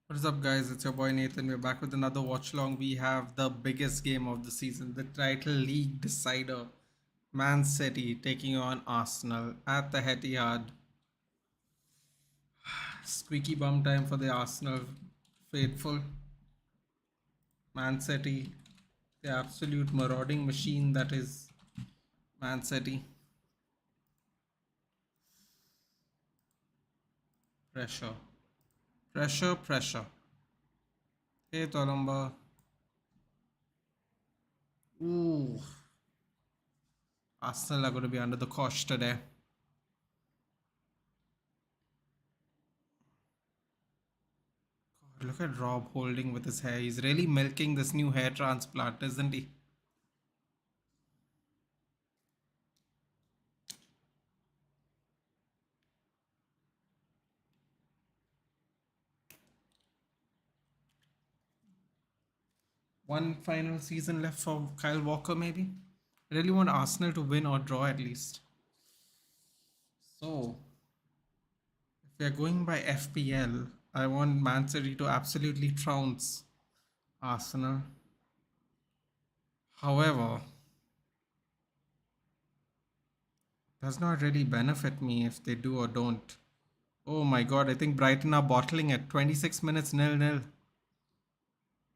What is up, guys? It's your boy Nathan. We're back with another watch along. We have the biggest game of the season, the title league decider. Man City taking on Arsenal at the Etihad. Squeaky bum time for the Arsenal faithful. Man City, the absolute marauding machine that is Man City. Pressure, pressure, pressure. Hey, Tolomba. Ooh, Arsenal are going to be under the cosh today. Look at Rob holding with his hair. He's really milking this new hair transplant, isn't he? One final season left for Kyle Walker, maybe. I really want Arsenal to win or draw at least. So, if we are going by FPL, I want Man City to absolutely trounce Arsenal. However, does not really benefit me if they do or don't. Oh my god, I think Brighton are bottling at 26 minutes 0-0.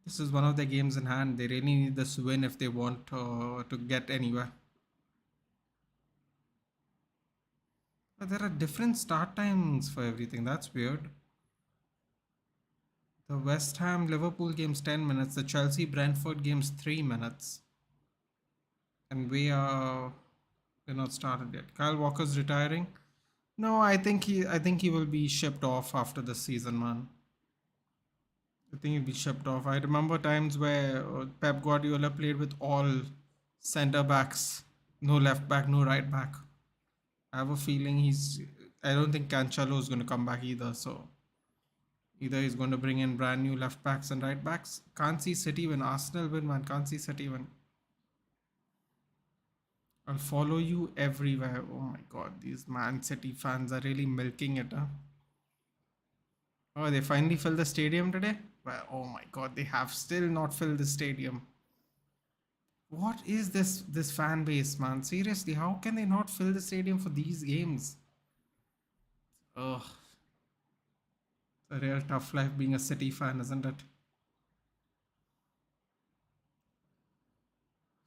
This is one of their games in hand. They really need this win if they want to get anywhere. But there are different start timings for everything. That's weird. The West Ham Liverpool game's 10 minutes. The Chelsea Brentford game's 3 minutes. And we're not started yet. Kyle Walker's retiring. No, I think he will be shipped off after this season, man. I think he'll be shipped off. I remember times where Pep Guardiola played with all center backs, no left back, no right back. I have a feeling I don't think Cancelo is going to come back either. So either he's going to bring in brand new left backs and right backs. Can't see City win. Arsenal win, man. Can't see City win. I'll follow you everywhere. Oh my god, these Man City fans are really milking it, huh? Oh, they finally filled the stadium today? Well, oh my god, they have still not filled the stadium. What is this fan base, man? Seriously, how can they not fill the stadium for these games? Ugh. It's a real tough life being a City fan, isn't it?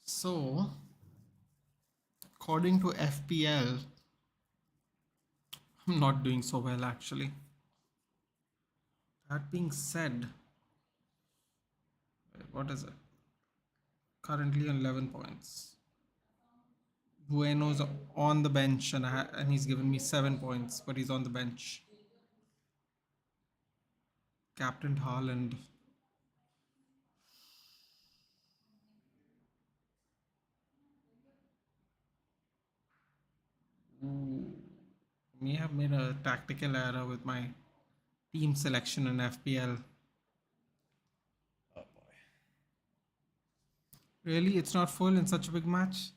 So, according to FPL, I'm not doing so well actually. That being said, what is it? Currently on 11 points. Bueno's on the bench and he's given me 7 points, but he's on the bench. Captain Haaland. Ooh, may have made a tactical error with my team selection in FPL. Oh boy. Really? It's not full in such a big match?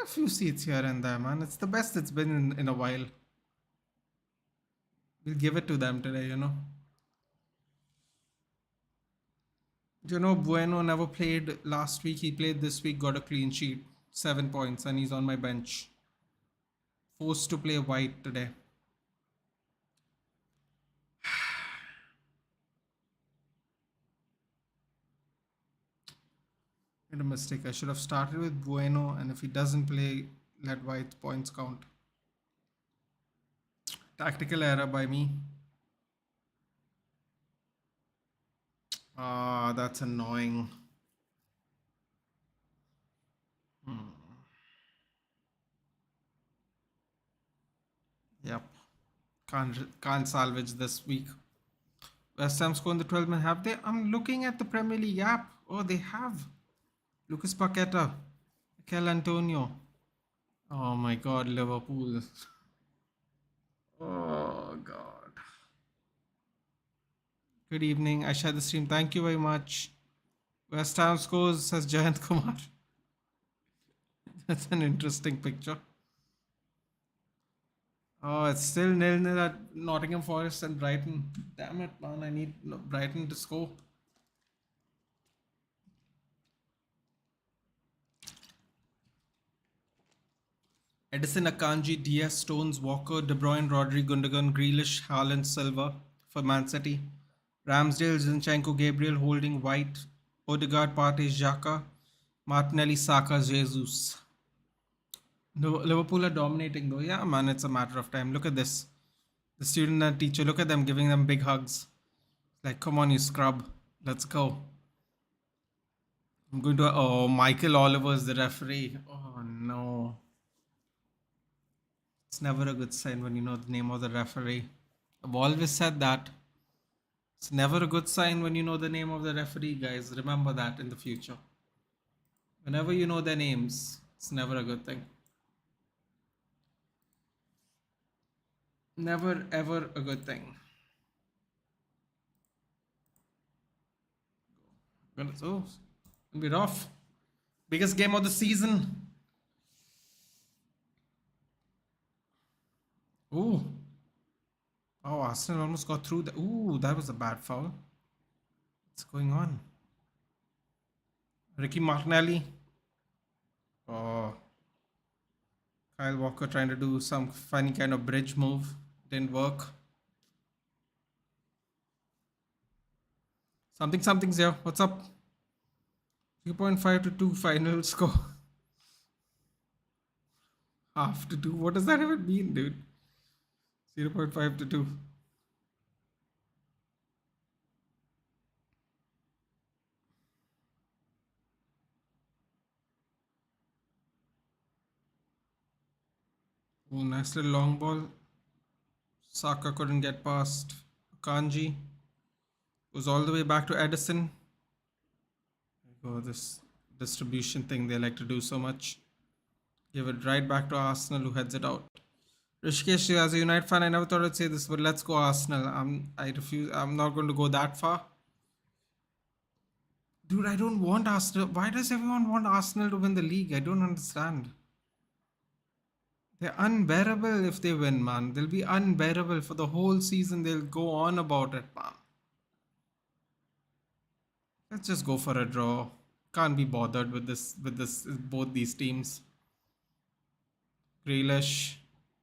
A few seats here and there, man. It's the best it's been in a while. We'll give it to them today, you know. Bueno never played last week. He played this week, got a clean sheet, 7 points, and he's on my bench. Forced to play White today. Made a mistake. I should have started with Bueno, and if he doesn't play, let White's points count. Tactical error by me. Ah, that's annoying. Yep. Can't salvage this week. West Ham score in the 12th minute. Have they? I'm looking at the Premier League app. Oh, they have. Lucas Paqueta. Mikel Antonio. Oh my god, Liverpool. Oh god. Good evening. I share the stream. Thank you very much. West Ham scores, says Jayant Kumar. That's an interesting picture. Oh, it's still nil-nil at Nottingham Forest and Brighton. Damn it, man! I need Brighton to score. Edison, Akanji, Diaz, Stones, Walker, De Bruyne, Rodri, Gundogan, Grealish, Haaland, Silva for Man City. Ramsdale, Zinchenko, Gabriel, Holding, White, Odegaard, Partey, Xhaka, Martinelli, Saka, Jesus. No, Liverpool are dominating though. Yeah, man, it's a matter of time. Look at this. The student and teacher, look at them giving them big hugs. Like, come on, you scrub. Let's go. I'm going to. Oh, Michael Oliver's the referee. Oh, no. It's never a good sign when you know the name of the referee. I've always said that. It's never a good sign when you know the name of the referee, guys. Remember that in the future. Whenever you know their names, it's never a good thing. Never ever a good thing. Oh, it'll be rough. Biggest game of the season. Ooh. Oh, Arsenal almost got through. Ooh, that was a bad foul. What's going on? Ricky Martinelli. Oh. Kyle Walker trying to do some funny kind of bridge move. Didn't work. Something's here. What's up? 3.5 to 2 final score. Half to 2. What does that even mean, dude? 0.5 to 2. Oh, nice little long ball. Saka couldn't get past Kanji. Goes all the way back to Edison. Oh, this distribution thing they like to do so much. Give it right back to Arsenal, who heads it out. Rishikesh, as a United fan, I never thought I'd say this, but let's go Arsenal. I refuse. I'm not going to go that far. Dude, I don't want Arsenal. Why does everyone want Arsenal to win the league? I don't understand. They're unbearable if they win, man. They'll be unbearable for the whole season. They'll go on about it, man. Let's just go for a draw. Can't be bothered with this both these teams. Grealish,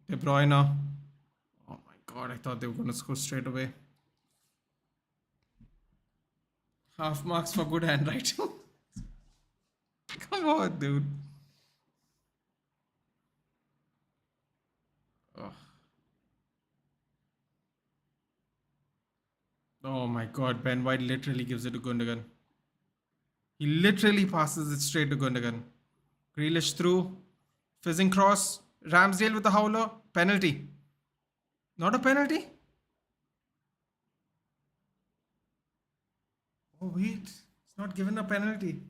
De Bruyne. Oh my god, I thought they were gonna score straight away. Half marks for good handwriting. Come on, dude. Oh. Oh my god, Ben White literally gives it to Gundogan. He literally passes it straight to Gundogan. Grealish through. Fizzing cross. Ramsdale with the howler. Penalty. Not a penalty? Oh wait. It's not given a penalty.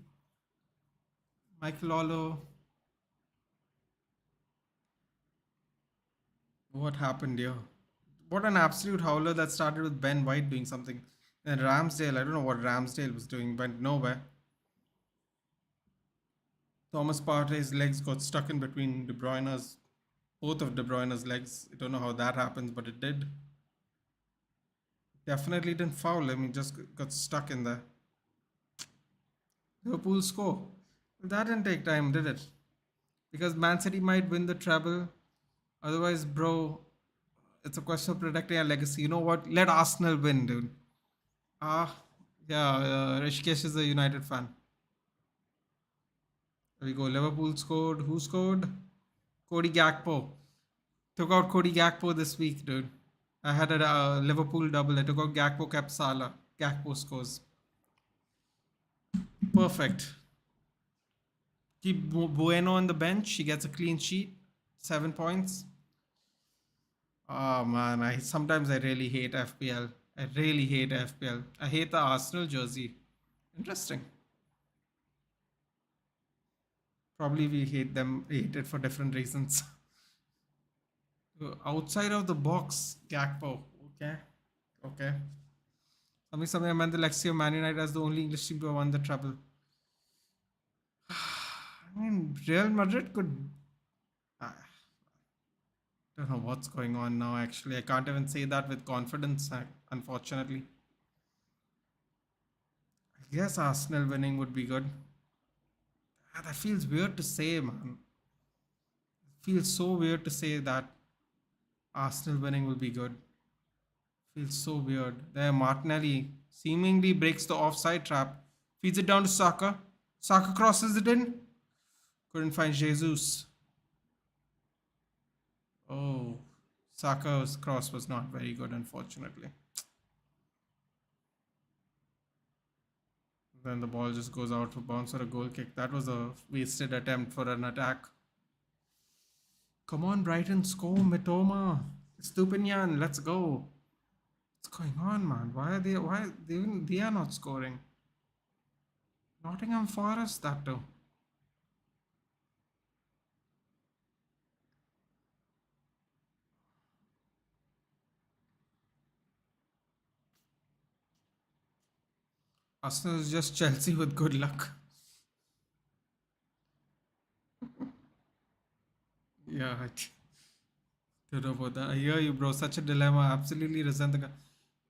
Michael Oliver. What happened here? What an absolute howler that started with Ben White doing something. And Ramsdale, I don't know what Ramsdale was doing, went nowhere. Thomas Partey's legs got stuck in between both of De Bruyne's legs. I don't know how that happens, but it did. Definitely didn't foul him, he just got stuck in there. Liverpool score. That didn't take time, did it? Because Man City might win the treble. Otherwise, bro, it's a question of protecting our legacy. You know what? Let Arsenal win, dude. Yeah, Rishikesh is a United fan. There we go. Liverpool scored. Who scored? Cody Gakpo. Took out Cody Gakpo this week, dude. I had a Liverpool double. I took out Gakpo, kept Salah. Gakpo scores. Perfect. Keep Bueno on the bench. He gets a clean sheet. 7 points. Oh man, sometimes I really hate FPL. I really hate FPL. I hate the Arsenal jersey. Interesting. Probably we hate it for different reasons. Outside of the box, Gakpo. Okay. Something I meant the Lexio Man United as the only English team to have won the treble. I mean, Real Madrid could. Don't know what's going on now, actually. I can't even say that with confidence, unfortunately. I guess Arsenal winning would be good. Ah, that feels weird to say, man. Feels so weird to say that Arsenal winning will be good. Feels so weird. There, Martinelli seemingly breaks the offside trap, feeds it down to Saka. Saka crosses it in. Couldn't find Jesus. Oh, Saka's cross was not very good, unfortunately. Then the ball just goes out for bounce or a goal kick. That was a wasted attempt for an attack. Come on, Brighton, score, Mitoma. Stupinian, let's go. What's going on, man? They are not scoring? Nottingham Forest, that too. Arsenal is just Chelsea with good luck. Yeah, don't know about that. I hear you, bro. Such a dilemma. Absolutely resent the guy.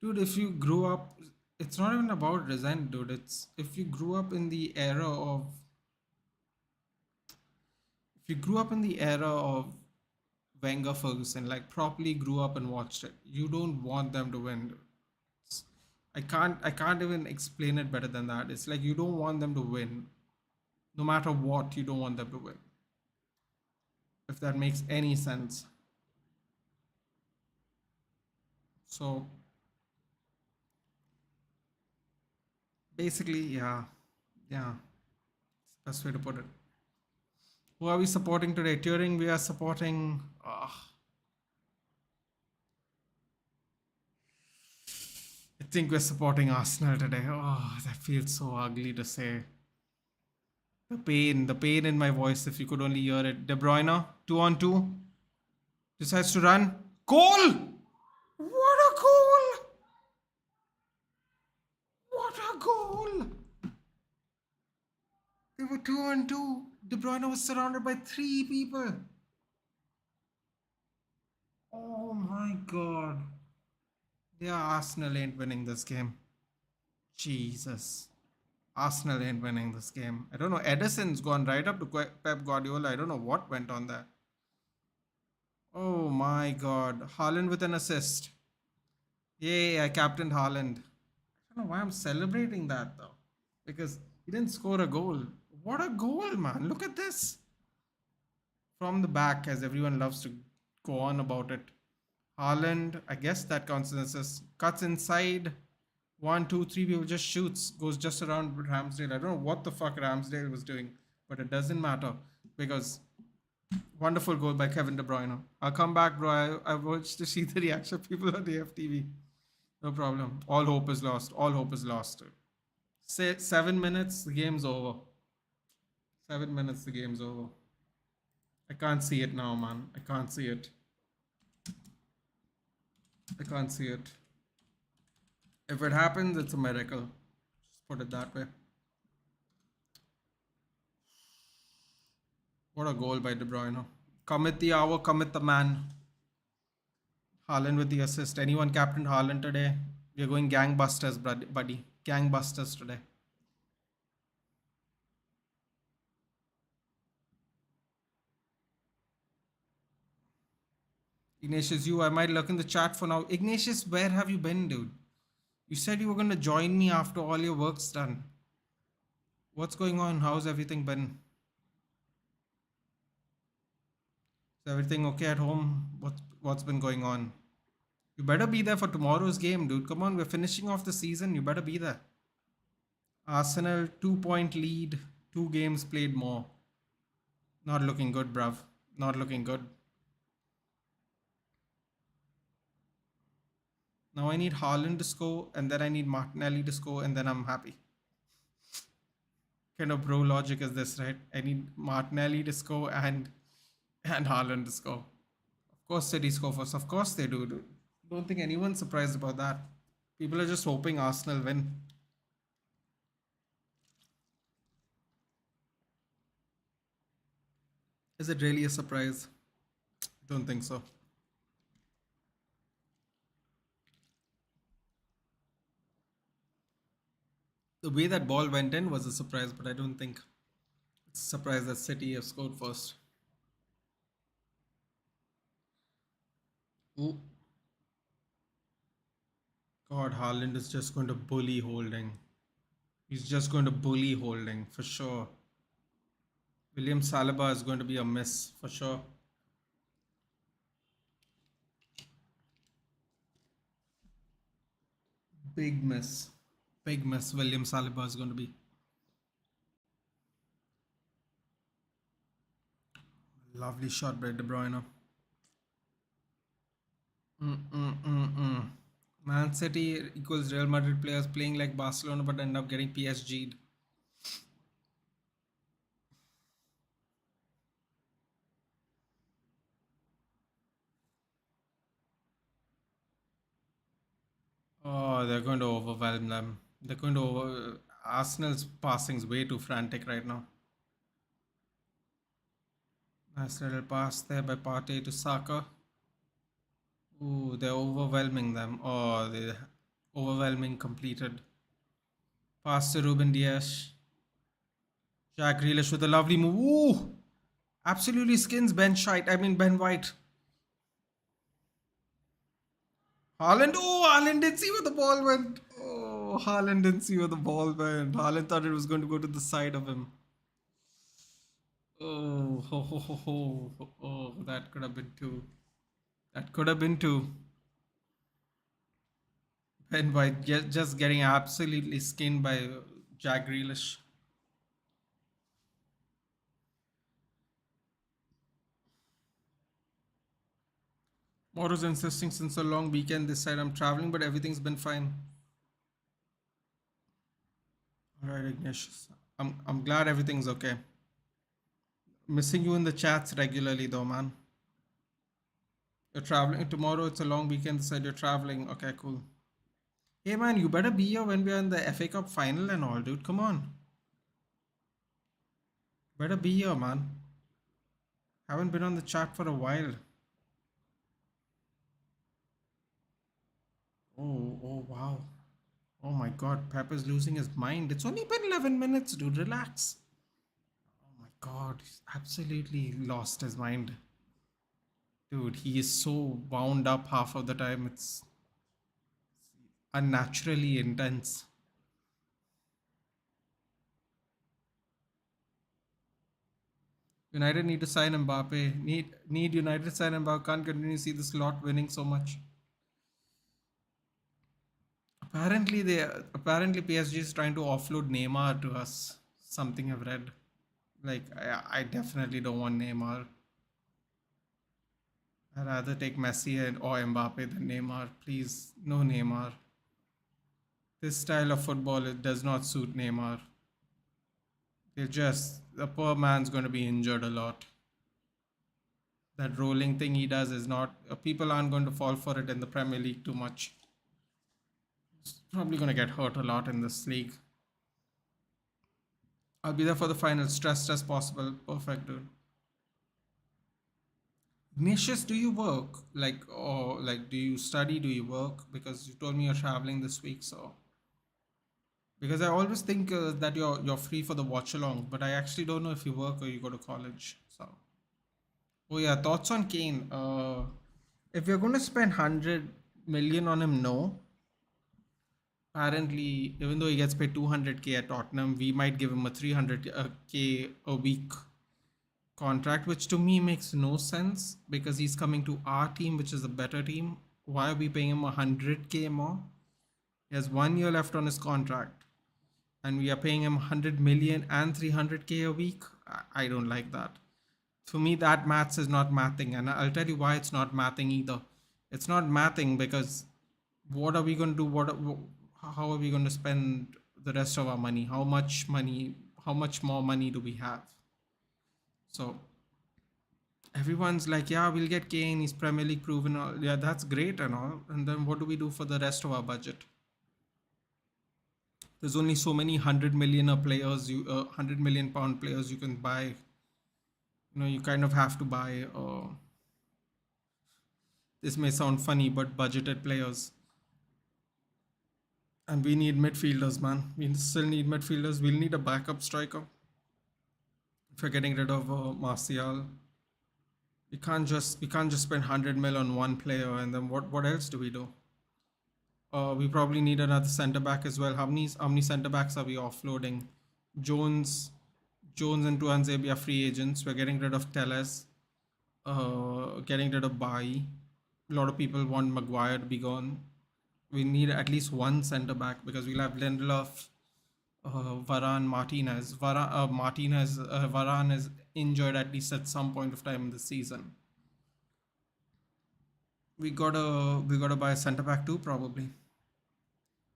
Dude, if you grew up, it's not even about resent, dude. It's if you grew up in the era of, if you grew up in the era of Wenger Ferguson, like properly grew up and watched it, you don't want them to win. It's, I can't even explain it better than that. It's like you don't want them to win. No matter what, you don't want them to win. If that makes any sense. So basically, yeah. Yeah. Best way to put it. Who are we supporting today? Turing, we are supporting. I think we're supporting Arsenal today. Oh, that feels so ugly to say. The pain in my voice, if you could only hear it. De Bruyne, 2 on 2, decides to run. Goal! What a goal! What a goal! They were 2 on 2. De Bruyne was surrounded by 3 people. Oh my god. Yeah, Arsenal ain't winning this game. Jesus. Arsenal ain't winning this game. I don't know. Edison's gone right up to Pep Guardiola. I don't know what went on there. Oh my god. Haaland with an assist. Yay, I captained Haaland. I don't know why I'm celebrating that though. Because he didn't score a goal. What a goal, man. Look at this. From the back, as everyone loves to go on about it. Haaland, I guess that counts as assist. Cuts inside. One, two, three people just shoots. Goes just around Ramsdale. I don't know what the fuck Ramsdale was doing. But it doesn't matter. Because wonderful goal by Kevin De Bruyne. I'll come back, bro. I watched to see the reaction of people on the FTV. No problem. All hope is lost. All hope is lost. Say 7 minutes, the game's over. 7 minutes, the game's over. I can't see it now, man. I can't see it. I can't see it. If it happens, it's a miracle. Just put it that way. What a goal by De Bruyne. Commit the hour, commit the man. Haaland with the assist. Anyone captained Haaland today? We're going gangbusters, buddy. Gangbusters today. Ignatius, I might look in the chat for now. Ignatius, where have you been, dude? You said you were going to join me after all your work's done. What's going on? How's everything been? Is everything okay at home? What's been going on? You better be there for tomorrow's game, dude. Come on, we're finishing off the season. You better be there. Arsenal 2 point lead, 2 games played more. Not looking good, bruv. Not looking good. Now I need Haaland to score, and then I need Martinelli to score, and then I'm happy. Kind of bro logic is this, right? I need Martinelli to score and Haaland to score. Of course, City score first. Of course they do, dude. Don't think anyone's surprised about that. People are just hoping Arsenal win. Is it really a surprise? Don't think so. The way that ball went in was a surprise, but I don't think it's a surprise that City have scored first. Oh, God, Haaland is just going to bully Holding. He's just going to bully Holding for sure. William Saliba is going to be a miss for sure. Big miss. Big miss. William Saliba is going to be. Lovely shot by De Bruyne. Mm-mm-mm-mm. Man City equals Real Madrid players playing like Barcelona but end up getting PSG'd. Oh, they're going to overwhelm them. They're going to over. Arsenal's passing's way too frantic right now. Nice little pass there by Partey to Saka. Ooh, they're overwhelming them. Oh, they're overwhelming completed. Pass to Ruben Dias. Jack Grealish with a lovely move. Ooh! Absolutely skins Ben White. Haaland. Oh, Haaland didn't see where the ball went. Oh, Haaland didn't see where the ball went. Haaland thought it was going to go to the side of him. Oh, ho, ho, ho, ho. Oh, that could have been two. That could have been two. Ben White just getting absolutely skinned by Jack Grealish. Moro's insisting since a long weekend this side I'm traveling, but everything's been fine. Alright, Ignatius. I'm glad everything's okay. Missing you in the chats regularly though, man. You're traveling tomorrow, it's a long weekend this side you're traveling. Okay, cool. Hey man, you better be here when we're in the FA Cup final and all, dude. Come on. Better be here, man. Haven't been on the chat for a while. Oh, wow. Oh my god, Pep is losing his mind. It's only been 11 minutes, dude. Relax. Oh my god, he's absolutely lost his mind. Dude, he is so wound up half of the time. It's unnaturally intense. United need to sign Mbappe. Need United to sign Mbappe. Can't continue to see this lot winning so much. Apparently PSG is trying to offload Neymar to us. Something I've read. Like I definitely don't want Neymar. I'd rather take Messi or Mbappe than Neymar. Please, no Neymar. This style of football it does not suit Neymar. The poor man's going to be injured a lot. That rolling thing he does is not. People aren't going to fall for it in the Premier League too much. He's probably going to get hurt a lot in this league. I'll be there for the final. Stressed as possible. Perfect, dude. Ignatius, do you work? Do you study? Do you work? Because you told me you're traveling this week, so. Because I always think that you're free for the watch along, but I actually don't know if you work or you go to college. So. Oh yeah, thoughts on Kane. If you're going to spend 100 million on him, no. Apparently, even though he gets paid 200k at Tottenham, we might give him a 300k a week contract, which to me makes no sense because he's coming to our team, which is a better team. Why are we paying him 100k more? He has 1 year left on his contract, and we are paying him 100 million and 300k a week. I don't like that. For me, that maths is not mathing, and I'll tell you why it's not mathing either. It's not mathing because what are we going to do? How are we going to spend the rest of our money? How much money? How much more money do we have? So everyone's like, yeah, we'll get Kane. He's Premier League proven. Yeah, that's great and all. And then what do we do for the rest of our budget? There's only so many 100 million players, 100 million pound players you can buy. You kind of have to buy. This may sound funny, but budgeted players. And we need midfielders, man. We still need midfielders. We'll need a backup striker. If we're getting rid of Martial, we can't just spend 100 mil on one player, and then what else do we do? We probably need another centre back as well. How many centre backs are we offloading? Jones, Jones and Tuanzebe are free agents. We're getting rid of Teles, getting rid of Bai. A lot of people want Maguire to be gone. We need at least one centre back because we'll have Lindelof, Varane, Martinez. Varane is injured at least at some point of time in the season. We gotta buy a centre back too, probably.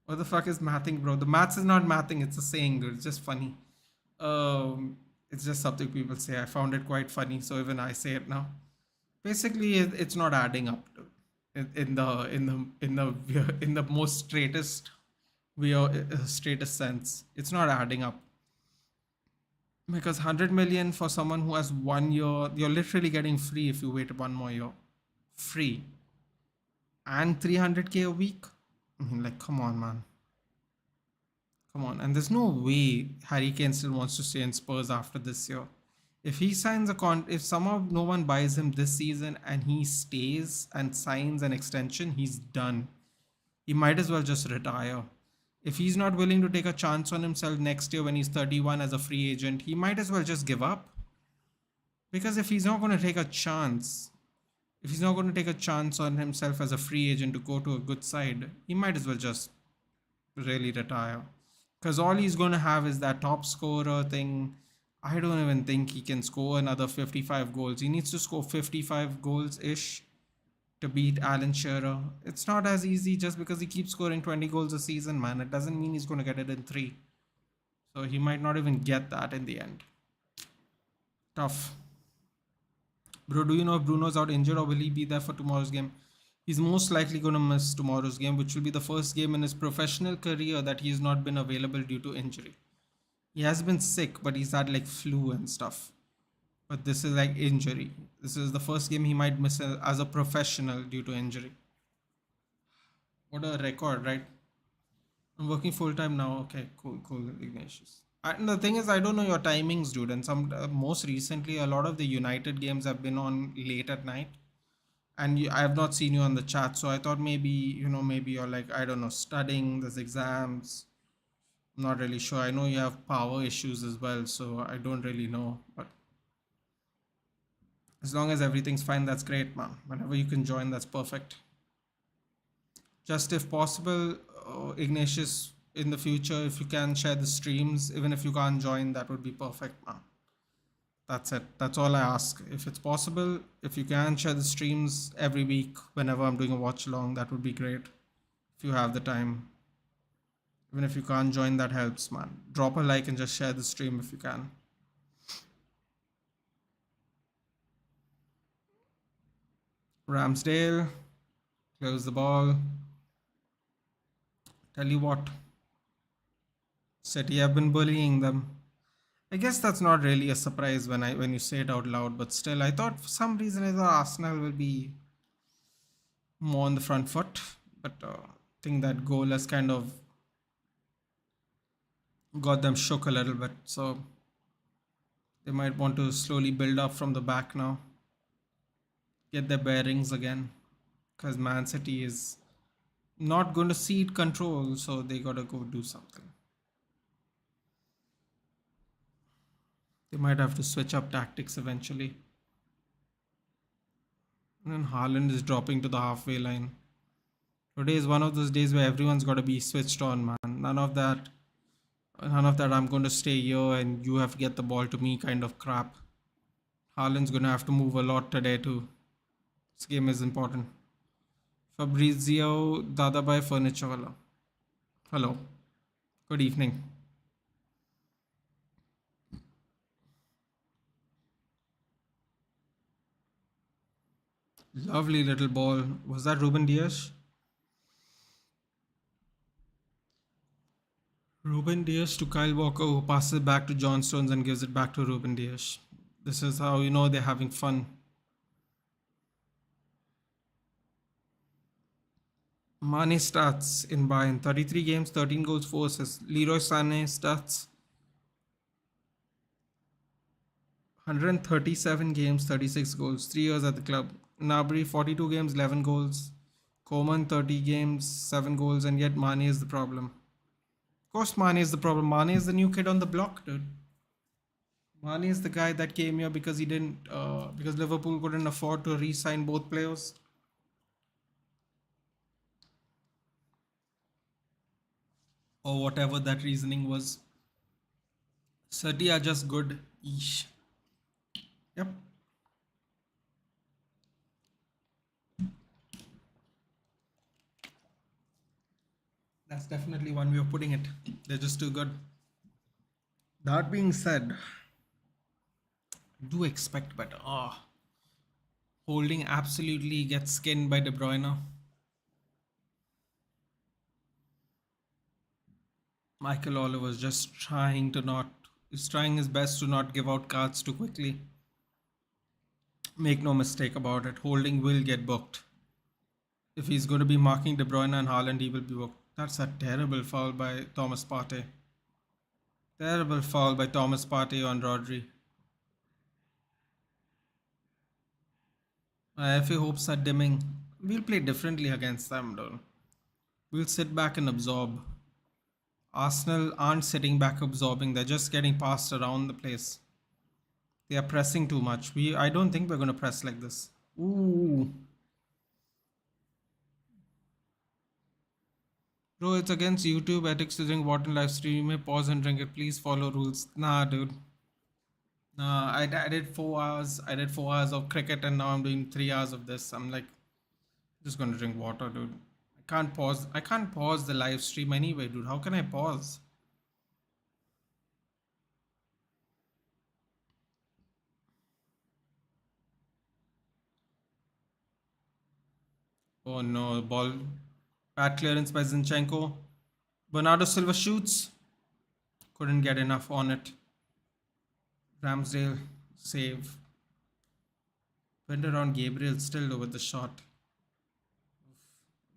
What the fuck is mathing, bro? The maths is not mathing. It's a saying, dude. It's just funny. It's just something people say. I found it quite funny, so even I say it now. Basically, it's not adding up to in the most straightest sense. It's not adding up because 100 million for someone who has 1 year, you're literally getting free if you wait one more year, free, and 300k a week. I mean, like, come on, man. Come on. And there's no way Harry Kane still wants to stay in Spurs after this year. If he signs if somehow no one buys him this season and he stays and signs an extension, he's done. He might as well just retire. If he's not willing to take a chance on himself next year when he's 31 as a free agent, he might as well just give up. Because if he's not going to take a chance, if he's not going to take a chance on himself as a free agent to go to a good side, he might as well just really retire. Because all he's going to have is that top scorer thing. I don't even think he can score another 55 goals. He needs to score 55 goals-ish to beat Alan Shearer. It's not as easy just because he keeps scoring 20 goals a season, man. It doesn't mean he's going to get it in 3. So he might not even get that in the end. Tough. Bro, do you know if Bruno's out injured or will he be there for tomorrow's game? He's most likely going to miss tomorrow's game, which will be the first game in his professional career that he has not been available due to injury. He has been sick, but he's had like flu and stuff. But this is like injury. This is the first game he might miss as a professional due to injury. What a record, right? I'm working full time now. Okay, cool, Ignatius. And the thing is, I don't know your timings, dude. And most recently, a lot of the United games have been on late at night, and I have not seen you on the chat. So I thought maybe you're like, I don't know, studying. There's exams. I'm not really sure. I know you have power issues as well, so I don't really know. But as long as everything's fine, that's great, man. Whenever you can join, that's perfect. Just if possible, Ignatius, in the future, if you can share the streams, even if you can't join, that would be perfect, man. That's it. That's all I ask. If it's possible, if you can share the streams every week, whenever I'm doing a watch along, that would be great. If you have the time. Even if you can't join, that helps, man. Drop a like and just share the stream if you can. Ramsdale, close the ball. Tell you what, City have been bullying them. I guess that's not really a surprise when you say it out loud, but still, I thought for some reason I thought Arsenal will be more on the front foot, but I think that goal has kind of got them shook a little bit, so they might want to slowly build up from the back now, get their bearings again, because Man City is not going to cede control, so they gotta go do something. They might have to switch up tactics eventually. And then Haaland is dropping to the halfway line. Today is one of those days where everyone's got to be switched on, man. None of that I'm going to stay here and you have to get the ball to me kind of crap. Haaland's going to have to move a lot today too. This game is important. Fabrizio Dadabai Furniture Wala. Hello. Good evening. Lovely little ball. Was that Ruben Dias? Ruben Dias to Kyle Walker, who passes it back to John Stones and gives it back to Ruben Dias. This is how you know they're having fun. Mane stats in Bayern 33 games, 13 goals, 4 assists. Leroy Sané stats 137 games, 36 goals, 3 years at the club. Gnabry 42 games, 11 goals. Coman 30 games, 7 goals, and yet Mane is the problem. Of course, Mane is the problem. Mane is the new kid on the block, dude. Mane is the guy that came here because he didn't, because Liverpool couldn't afford to re-sign both players. Or whatever that reasoning was. City are just good. Eesh. Yep. That's definitely one way of putting it. They're just too good. That being said, do expect better. Holding absolutely gets skinned by De Bruyne. Michael Oliver's just trying to not, is trying his best to not give out cards too quickly. Make no mistake about it, Holding will get booked. If he's going to be marking De Bruyne and Haaland, he will be booked. That's a terrible foul by Thomas Partey. Terrible foul by Thomas Partey on Rodri. My FA hopes are dimming. We'll play differently against them, though. We'll sit back and absorb. Arsenal aren't sitting back absorbing, they're just getting passed around the place. They are pressing too much. I don't think we're going to press like this. Ooh. Bro, it's against YouTube ethics to drink water in live stream. You may pause and drink it. Please follow rules. Nah, dude. Nah, I did 4 hours. I did 4 hours of cricket and now I'm doing 3 hours of this. I'm like, just gonna drink water, dude. I can't pause. I can't pause the live stream anyway, dude. How can I pause? Oh no, ball. Bad clearance by Zinchenko. Bernardo Silva shoots. Couldn't get enough on it. Ramsdale save. Went around Gabriel still with the shot.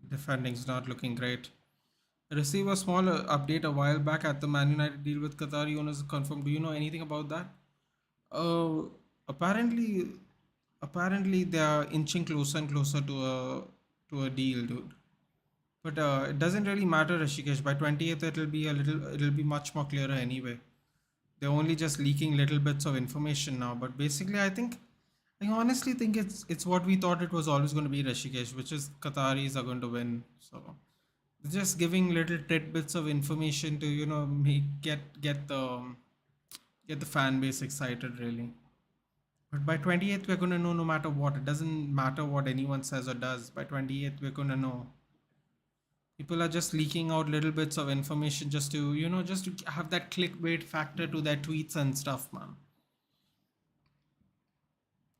Defending's not looking great. I received a small update a while back at the Man United deal with Qatari owners confirmed. Do you know anything about that? Uh, apparently, apparently they are inching closer and closer to a deal, dude. But it doesn't really matter, Rishikesh. By 28th, it'll be much more clearer anyway. They're only just leaking little bits of information now. But basically, I honestly think it's what we thought it was always going to be, Rishikesh, which is Qataris are going to win. So just giving little tidbits of information to make get the fan base excited really. But by 28th we're going to know no matter what. It doesn't matter what anyone says or does. By 28th we're going to know. People are just leaking out little bits of information just to just to have that clickbait factor to their tweets and stuff, man.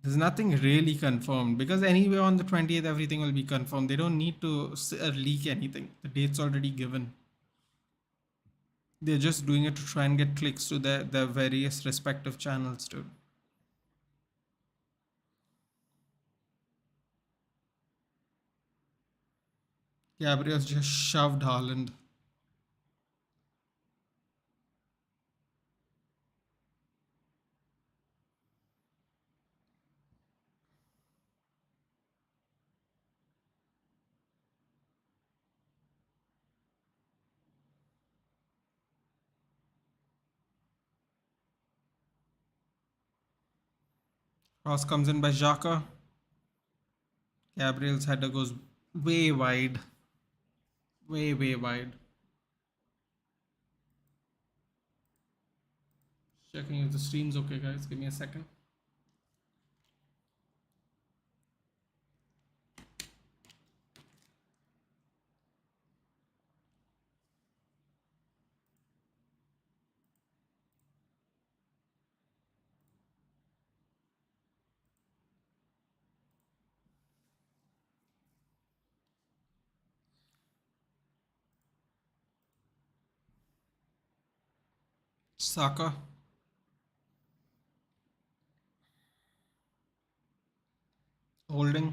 There's nothing really confirmed because anyway on the 20th everything will be confirmed. They don't need to leak anything. The date's already given. They're just doing it to try and get clicks to their various respective channels, dude. Gabriel's just shoved Haaland. Cross comes in by Xhaka. Gabriel's header goes way wide. Way, way wide. Checking if the stream's okay, guys. Give me a second. Saka. Holding.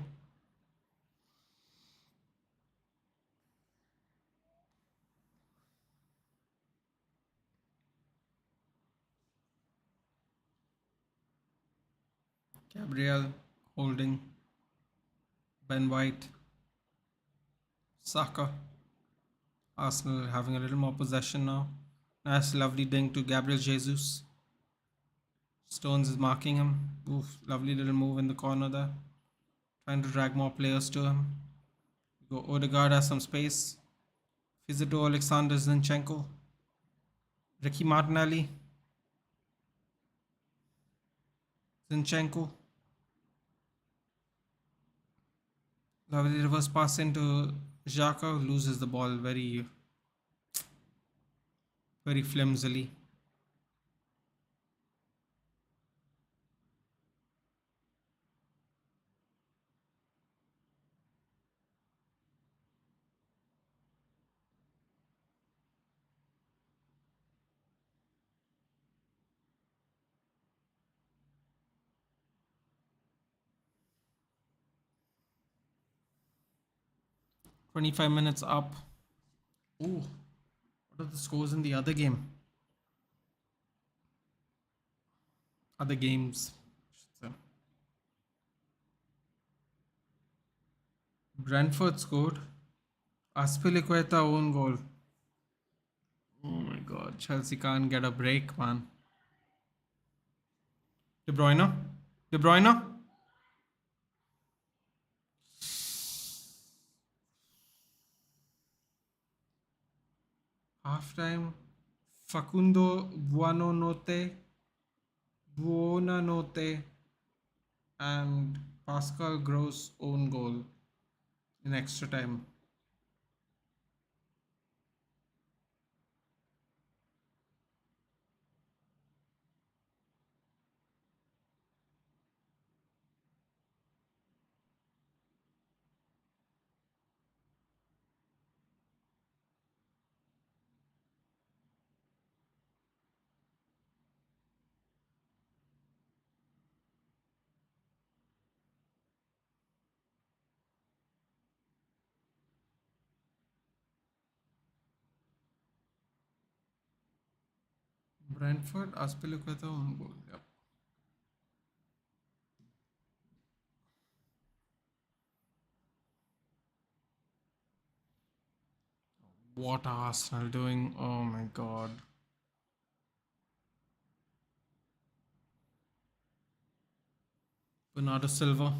Gabriel, Holding, Ben White, Saka. Arsenal having a little more possession now. Nice, lovely ding to Gabriel Jesus. Stones is marking him. Oof, lovely little move in the corner there. Trying to drag more players to him. Go Odegaard has some space. Fizito Alexander Zinchenko. Ricky Martinelli. Zinchenko. Lovely reverse pass into Xhaka, who loses the ball very, very flimsily. .25 minutes up. Ooh, what are the scores in the other game? Other games. Brentford scored. Aspilicueta own goal. Oh my god, Chelsea can't get a break, man. De Bruyne. De Bruyne. Halftime. Facundo Buonanote and Pascal Gross own goal in extra time. Brentford, Aspilicueta own goal. Yep. What are Arsenal doing? Oh my god. Bernardo Silva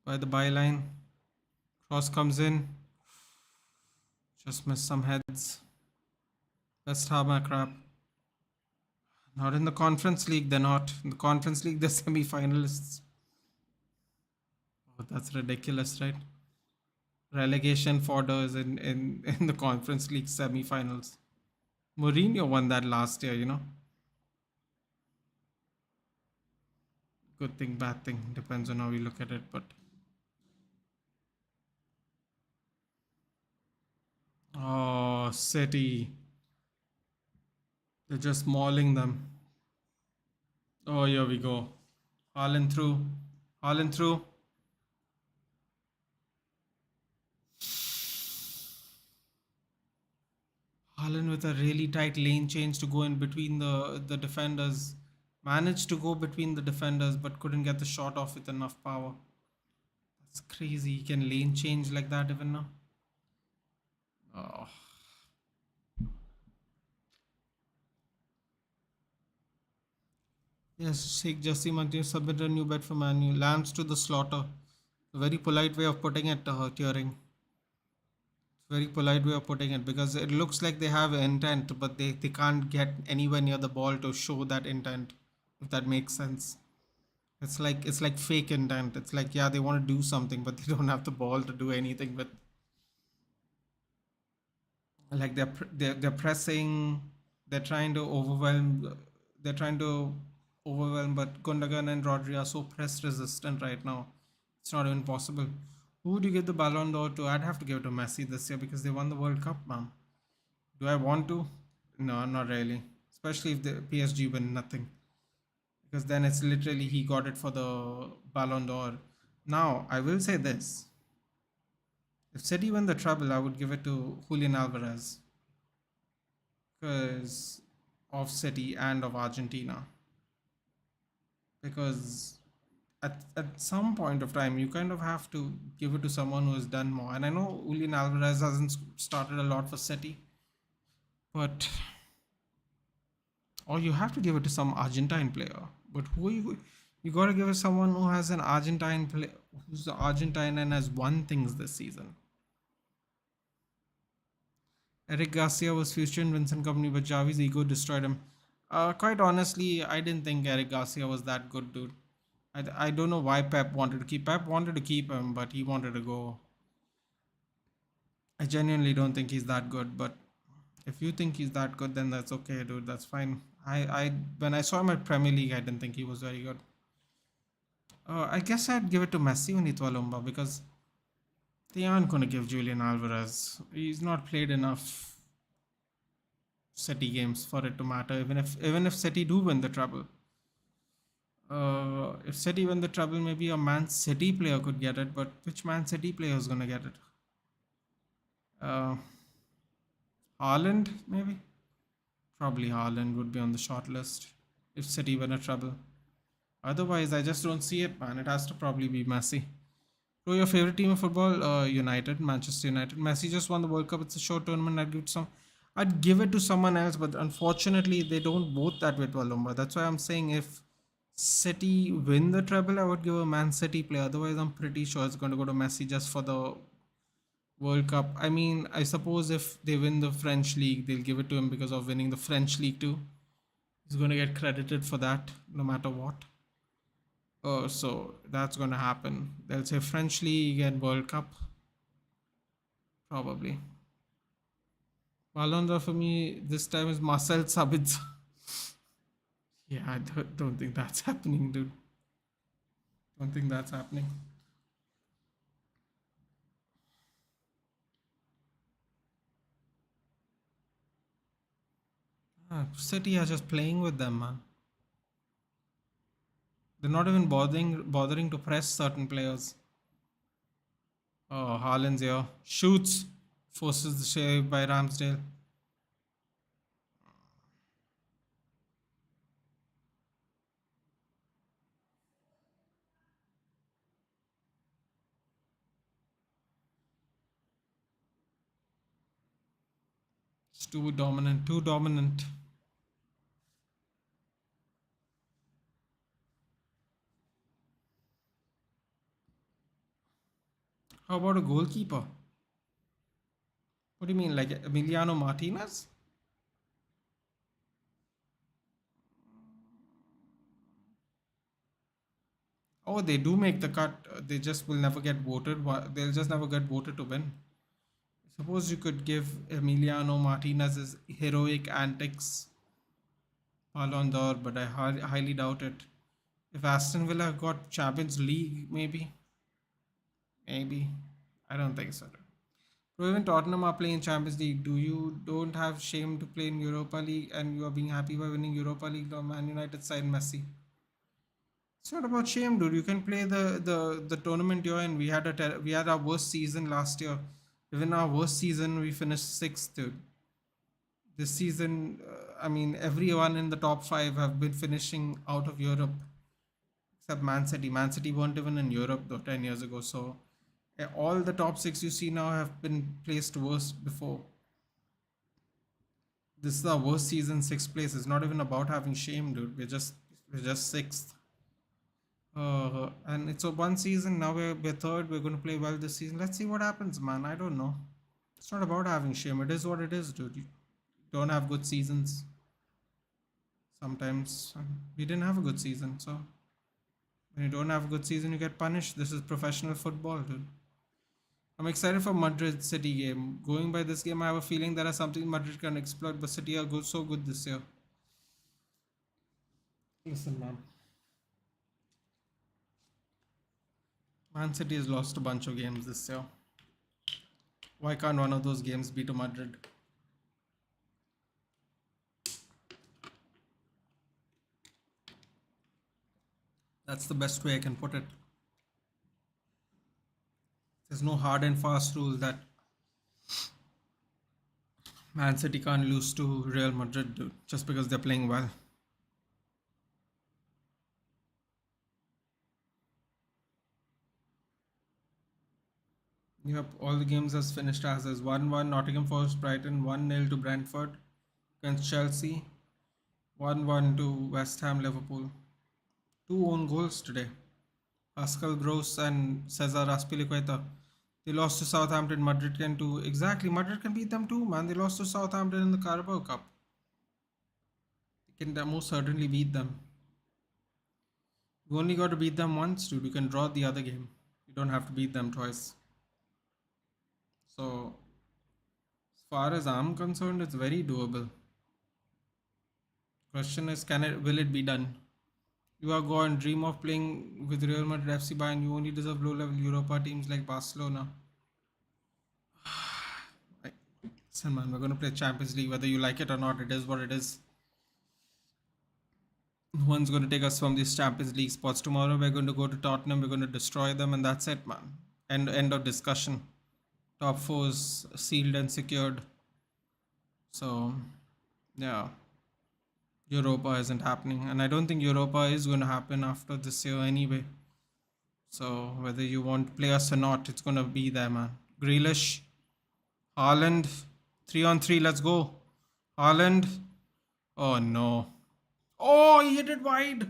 by the byline. Cross comes in. Just missed some heads. West Ham are crap. Not in the Conference League, they're not. In the Conference League, they're semi finalists. Oh, that's ridiculous, right? Relegation fodder in the Conference League semi finals. Mourinho won that last year, you know. Good thing, bad thing. Depends on how you look at it, but. Oh, City. They're just mauling them. Oh, here we go. Haaland through. Haaland through. Haaland with a really tight lane change to go in between the defenders. Managed to go between the defenders but couldn't get the shot off with enough power. That's crazy. He can lane change like that even now. Oh. Yes, Sheikh Jassim Martinez submitted a new bet for Manu. Lambs to the slaughter. A very polite way of putting it, Turing. Very polite way of putting it because it looks like they have intent, but they can't get anywhere near the ball to show that intent, if that makes sense. It's like fake intent. It's like, yeah, they want to do something, but they don't have the ball to do anything with. Like they're pressing, they're trying to overwhelm, they're trying to overwhelm, but Gundogan and Rodri are so press resistant right now. It's not even possible. Who would you give the Ballon d'Or to? I'd have to give it to Messi this year because they won the World Cup, man. Do I want to? No, not really. Especially if the PSG win nothing. Because then it's literally he got it for the Ballon d'Or. Now, I will say this. If City win the treble, I would give it to Julian Alvarez. Because of City and of Argentina. Because at some point of time, you kind of have to give it to someone who has done more. And I know Julian Alvarez hasn't started a lot for City, but or you have to give it to some Argentine player. But who are you? You got to give it someone who has an Argentine play, who's Argentine and has won things this season. Eric Garcia was future in Vincent Company, but Javi's ego destroyed him. Quite honestly, I didn't think Eric Garcia was that good, dude. I don't know why Pep wanted to keep. Pep wanted to keep him, but he wanted to go. I genuinely don't think he's that good. But if you think he's that good, then that's okay, dude. That's fine. I when I saw him at Premier League, I didn't think he was very good. I guess I'd give it to Messi and Itwalumba because they aren't going to give Julian Alvarez. He's not played enough City games for it to matter. Even if City do win the treble, if City win the treble, maybe a Man City player could get it. But which Man City player is going to get it? Uh, Haaland, maybe. Probably Haaland would be on the short list if City win a treble. Otherwise, I just don't see it, man. It has to probably be Messi. So your favorite team of football? United, Manchester United. Messi just won the World Cup. It's a short tournament. I'd give it to someone else, but unfortunately, they don't vote that way to Alumba. That's why I'm saying if City win the treble, I would give a Man City player. Otherwise, I'm pretty sure it's going to go to Messi just for the World Cup. I mean, I suppose if they win the French league, they'll give it to him because of winning the French league too. He's going to get credited for that no matter what. So that's going to happen. They'll say French league and World Cup. Probably. Ballon d'Or for me this time is Marcel Sabitzer. Yeah, I don't think that's happening, dude. Don't think that's happening. City are just playing with them, man. They're not even bothering to press certain players. Oh, Haaland's here. Shoots. Forces the save by Ramsdale. It's too dominant. Too dominant. How about a goalkeeper? What do you mean, like Emiliano Martinez? Oh, they do make the cut. They just will never get voted. They'll just never get voted to win. Suppose you could give Emiliano Martinez's heroic antics Ballon d'Or, but I highly doubt it. If Aston Villa got Champions League, maybe. Maybe. I don't think so. So even Tottenham are playing Champions League. Don't have shame to play in Europa League and you are being happy by winning Europa League or Man United side Messi? It's not about shame, dude. You can play the tournament you're in. We had our worst season last year. Even our worst season, we finished sixth, dude. This season, I mean, everyone in the top five have been finishing out of Europe, except Man City. Man City weren't even in Europe though 10 years ago. So all the top six you see now have been placed worst before. This is our worst season, sixth place. It's not even about having shame, dude. We're just sixth. And it's a one season. Now we're third. We're going to play well this season. Let's see what happens, man. I don't know. It's not about having shame. It is what it is, dude. You don't have good seasons. Sometimes we didn't have a good season. So when you don't have a good season, you get punished. This is professional football, dude. I'm excited for Madrid City game. Going by this game, I have a feeling there is something Madrid can exploit, but City are good, so good this year. Listen, man. Man City has lost a bunch of games this year. Why can't one of those games be to Madrid? That's the best way I can put it. There's no hard and fast rule that Man City can't lose to Real Madrid, dude, just because they're playing well. Yep, all the games has finished as is 1-1 Nottingham Forest Brighton, 1-0 to Brentford against Chelsea, 1-1 to West Ham Liverpool. Two own goals today. Pascal Gross and Cesar Azpilicueta. They lost to Southampton. Madrid can too. Exactly, Madrid can beat them too, man. They lost to Southampton in the Carabao Cup. They can most certainly beat them. You only got to beat them once, dude. You can draw the other game. You don't have to beat them twice. So, as far as I'm concerned, it's very doable. Question is, will it be done? You are gone. Dream of playing with Real Madrid, FC Bayern. You only deserve low-level Europa teams like Barcelona. Listen, man, we're going to play Champions League. Whether you like it or not, it is what it is. No one's going to take us from these Champions League spots. Tomorrow, we're going to go to Tottenham. We're going to destroy them, and that's it, man. End of discussion. Top fours sealed and secured. So, yeah. Europa isn't happening. And I don't think Europa is going to happen after this year anyway. So, whether you want to play us or not, it's going to be there, man. Grealish, Haaland, 3-on-3, let's go. Haaland. Oh, no. Oh, he hit it wide.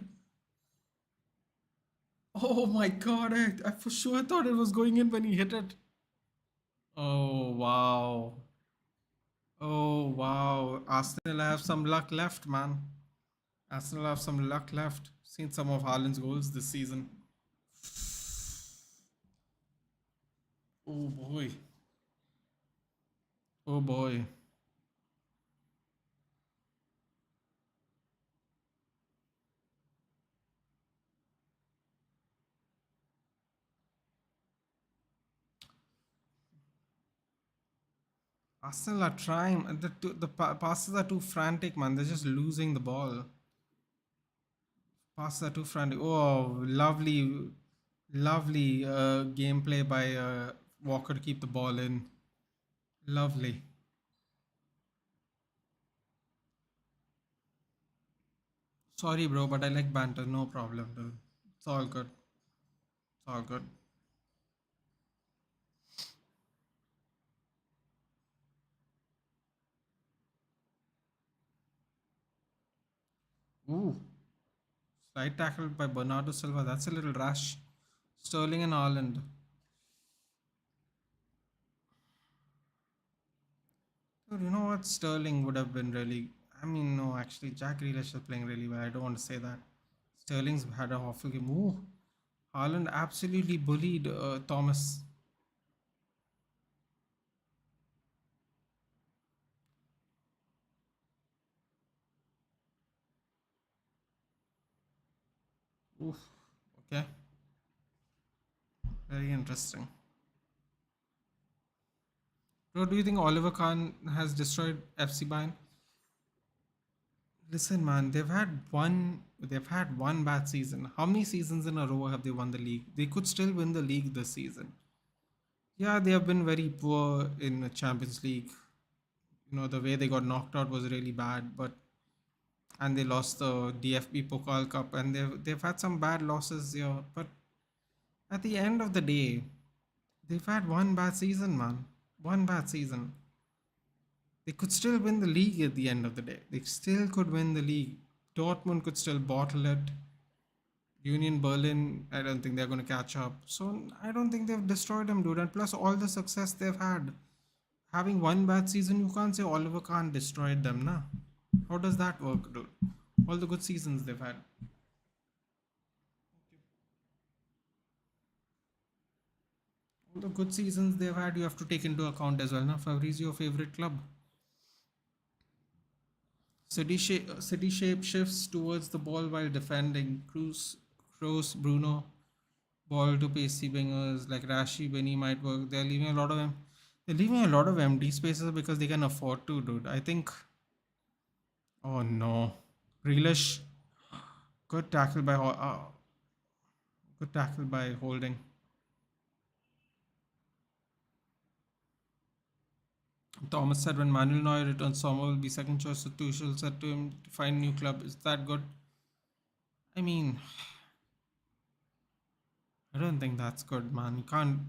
Oh my god, I for sure thought it was going in when he hit it. Oh, wow. Oh, wow. Arsenal have some luck left, man. Arsenal have some luck left. Seen some of Haaland's goals this season. Oh boy. Oh boy. Arsenal are trying. The passes are too frantic, man. They're just losing the ball. Passes are too frantic. Oh, lovely, lovely gameplay by Walker to keep the ball in. Lovely. Sorry, bro, but I like banter. No problem, dude. It's all good. It's all good. Ooh, slight tackle by Bernardo Silva. That's a little rash. Sterling and Haaland. Dude, you know what? Sterling would have been really. I mean, no, actually, Jack Grealish is playing really well. I don't want to say that. Sterling's had a awful game. Ooh, Haaland absolutely bullied Thomas. Oof. Okay. Very interesting. Bro, do you think Oliver Kahn has destroyed FC Bayern? Listen, man, they've had one bad season. How many seasons in a row have they won the league? They could still win the league this season. Yeah, they have been very poor in the Champions League. You know, the way they got knocked out was really bad, but and they lost the DFB Pokal Cup and they've had some bad losses here, but at the end of the day, they've had one bad season, man. One bad season. They could still win the league at the end of the day. They still could win the league. Dortmund could still bottle it. Union Berlin, I don't think they're going to catch up. So I don't think they've destroyed them, dude. And plus, all the success they've had. Having one bad season, you can't say Oliver Kahn destroyed them, nah. How does that work, dude? All the good seasons they've had. All the good seasons they've had, you have to take into account as well, nah. Fabrizio, your favorite club. City shape shifts towards the ball while defending. Kroos, Bruno, ball to pacey wingers like Rashi, Benny might work. They're leaving a lot of them. They're leaving a lot of empty spaces because they can afford to, dude. I think. Oh no, Grealish. Good tackle by good tackle by Holding. Thomas said when Manuel Neuer returns, Sommer will be second choice. So Tuchel said to him to find new club. Is that good? I mean, I don't think that's good, man. You can't.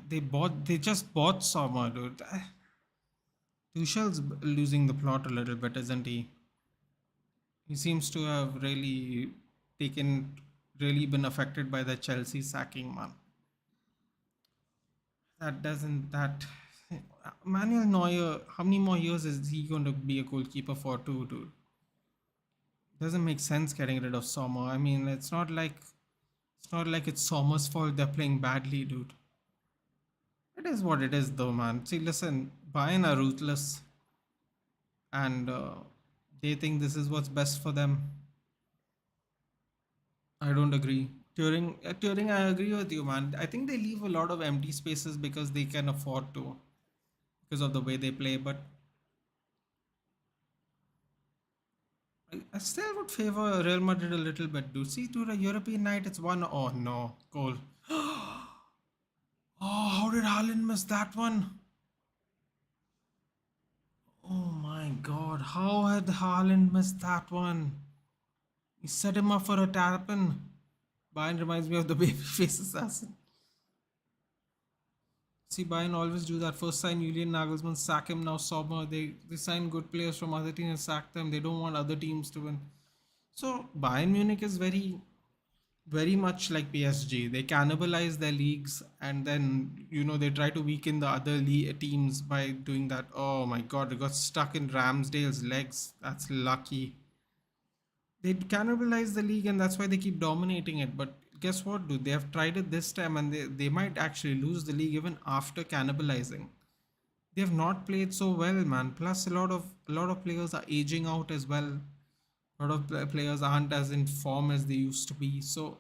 They just bought Sommer, dude. Tuchel's losing the plot a little bit, isn't he? He seems to have taken, really been affected by the Chelsea sacking, man. That doesn't, that. Manuel Neuer, how many more years is he going to be a goalkeeper for, too, dude? Doesn't make sense getting rid of Sommer. I mean, it's not like it's Sommer's fault they're playing badly, dude. It is what it is, though, man. See, listen, Bayern are ruthless, and they think this is what's best for them. I don't agree. Turing, I agree with you, man. I think they leave a lot of empty spaces because they can afford to, because of the way they play. But I still would favor Real Madrid a little bit, dude. See, to the European night, it's one. Oh no, goal. Oh, how did Haaland miss that one? Oh my God, how had Haaland missed that one? He set him up for a tap in. Bayern reminds me of the babyface assassin. See, Bayern always do that. First sign Julian Nagelsmann, sack him. Now Sommer. They sign good players from other teams and sack them. They don't want other teams to win. So Bayern Munich is very much like PSG. They cannibalize their leagues, and then they try to weaken the other teams by doing that. Oh my God! They got stuck in Ramsdale's legs. That's lucky. They cannibalize the league, and that's why they keep dominating it. But guess what, dude? They have tried it this time, and they might actually lose the league even after cannibalizing. They have not played so well, man. Plus, a lot of players are aging out as well. A lot of players aren't as in form as they used to be. So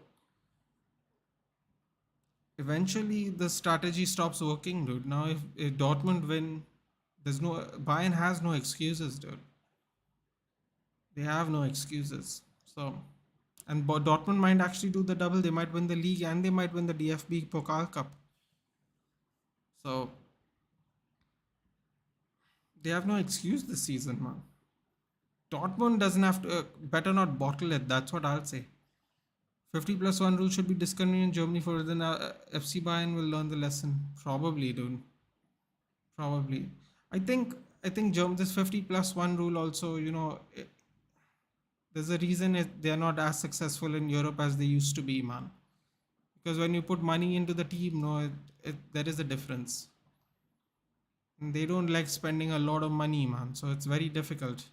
eventually, the strategy stops working, dude. Now, if Dortmund win, Bayern has no excuses, dude. They have no excuses. So, and Dortmund might actually do the double. They might win the league and they might win the DFB Pokal Cup. So they have no excuse this season, man. Dortmund doesn't have to, better not bottle it. That's what I'll say. 50 plus 1 rule should be discontinued in Germany for then FC Bayern will learn the lesson. Probably, dude. Probably. I think this 50 plus 1 rule also, there's a reason they're not as successful in Europe as they used to be, man. Because when you put money into the team, no, there is a difference. And they don't like spending a lot of money, man. So it's very difficult.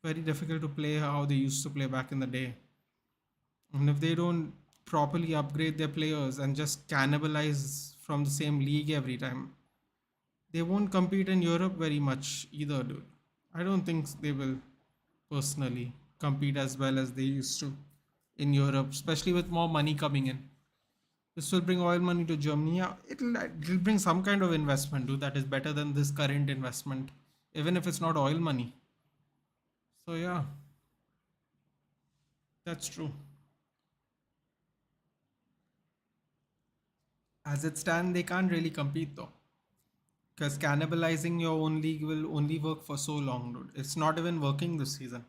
Very difficult to play how they used to play back in the day. And if they don't properly upgrade their players and just cannibalize from the same league every time, they won't compete in Europe very much either, dude. I don't think they will personally compete as well as they used to in Europe, especially with more money coming in. This will bring oil money to Germany. Yeah, it'll bring some kind of investment, dude, that is better than this current investment, even if it's not oil money. So yeah, that's true. As it stands, they can't really compete though, because cannibalizing your own league will only work for so long, dude. It's not even working this season.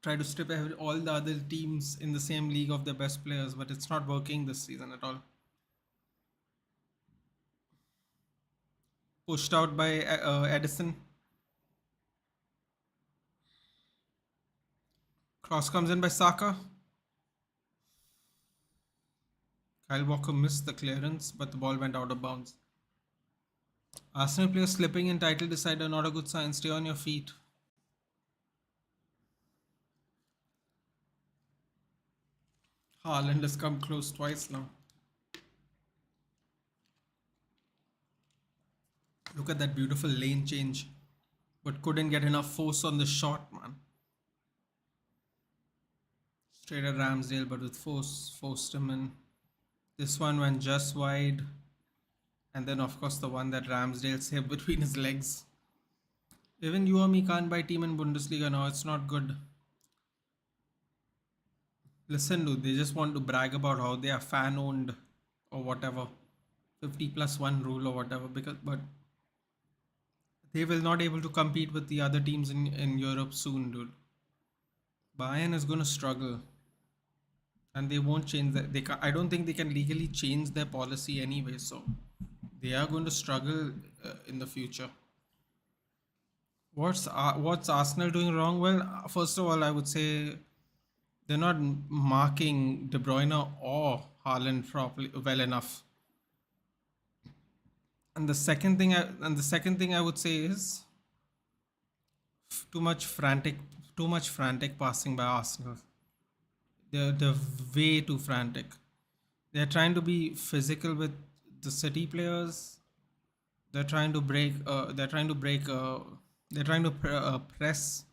Try to strip all the other teams in the same league of their best players, but it's not working this season at all. Pushed out by Edison. Cross comes in by Saka. Kyle Walker missed the clearance, but the ball went out of bounds. Arsenal players slipping in title decider, not a good sign. Stay on your feet. Haaland has come close twice now. Look at that beautiful lane change, but couldn't get enough force on the shot, man. Straight at Ramsdale, but with force, forced him in. This one went just wide. And then, of course, the one that Ramsdale saved between his legs. Even you or me can't buy team in Bundesliga now. It's not good. Listen, dude, they just want to brag about how they are fan owned or whatever. 50 plus 1 rule or whatever. But they will not able to compete with the other teams in Europe soon, dude. Bayern is going to struggle. and they won't change that. I don't think they can legally change their policy anyway. So they are going to struggle in the future. What's Arsenal doing wrong? Well, first of all, I would say they're not marking De Bruyne or Haaland properly well enough. And the second thing I would say is too much frantic passing by Arsenal. They're way too frantic. They're trying to be physical with the City players. They're trying to break. They're trying to break. They're trying to press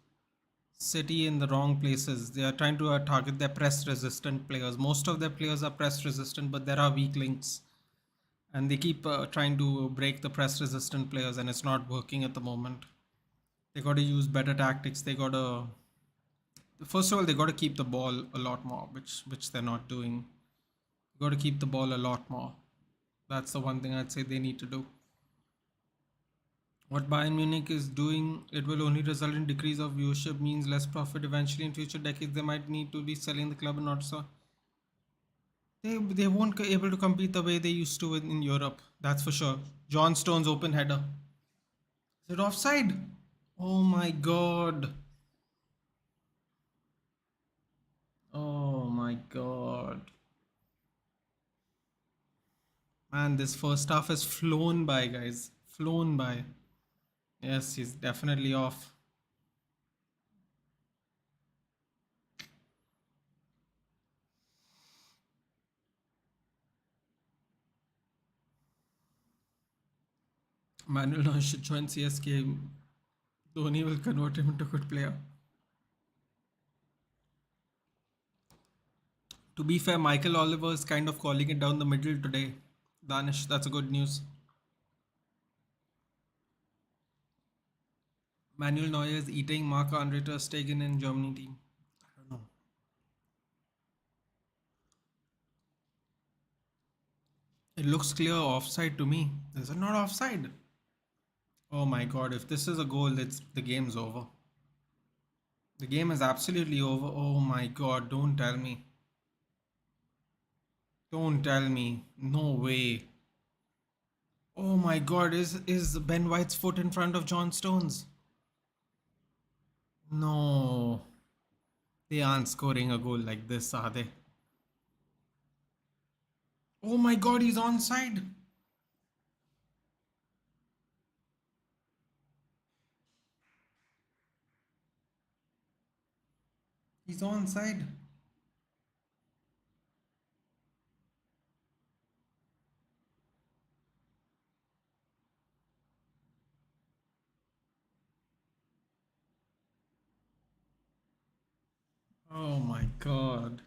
City in the wrong places. They are trying to target their press resistant players. Most of their players are press resistant, but there are weak links, and they keep trying to break the press resistant players, and it's not working at the moment. They got to use better tactics. They got to First of all, they got to keep the ball a lot more, which they're not doing. Got to keep the ball a lot more. That's the one thing I'd say they need to do. What Bayern Munich is doing, it will only result in decrease of viewership, means less profit. Eventually, in future decades, they might need to be selling the club and not so. They won't be able to compete the way they used to in Europe. That's for sure. John Stones open header. Is it offside? Oh my god. Oh my god. Man, this first half has flown by, guys. Flown by. Yes, he's definitely off. Manuel Neuer should join CSK. Dhoni will convert him into a good player. To be fair, Michael Oliver is kind of calling it down the middle today. Danish, that's a good news. Manuel Neuer is eating Marc-Andre ter Stegen in Germany team. I don't know. It looks clear offside to me. Is it not offside? Oh my god, if this is a goal, the game's over. The game is absolutely over. Oh my god, don't tell me. Don't tell me. No way. Oh my god, is Ben White's foot in front of John Stones? No. They aren't scoring a goal like this, are they? Oh my god, he's onside. He's onside. Oh my god.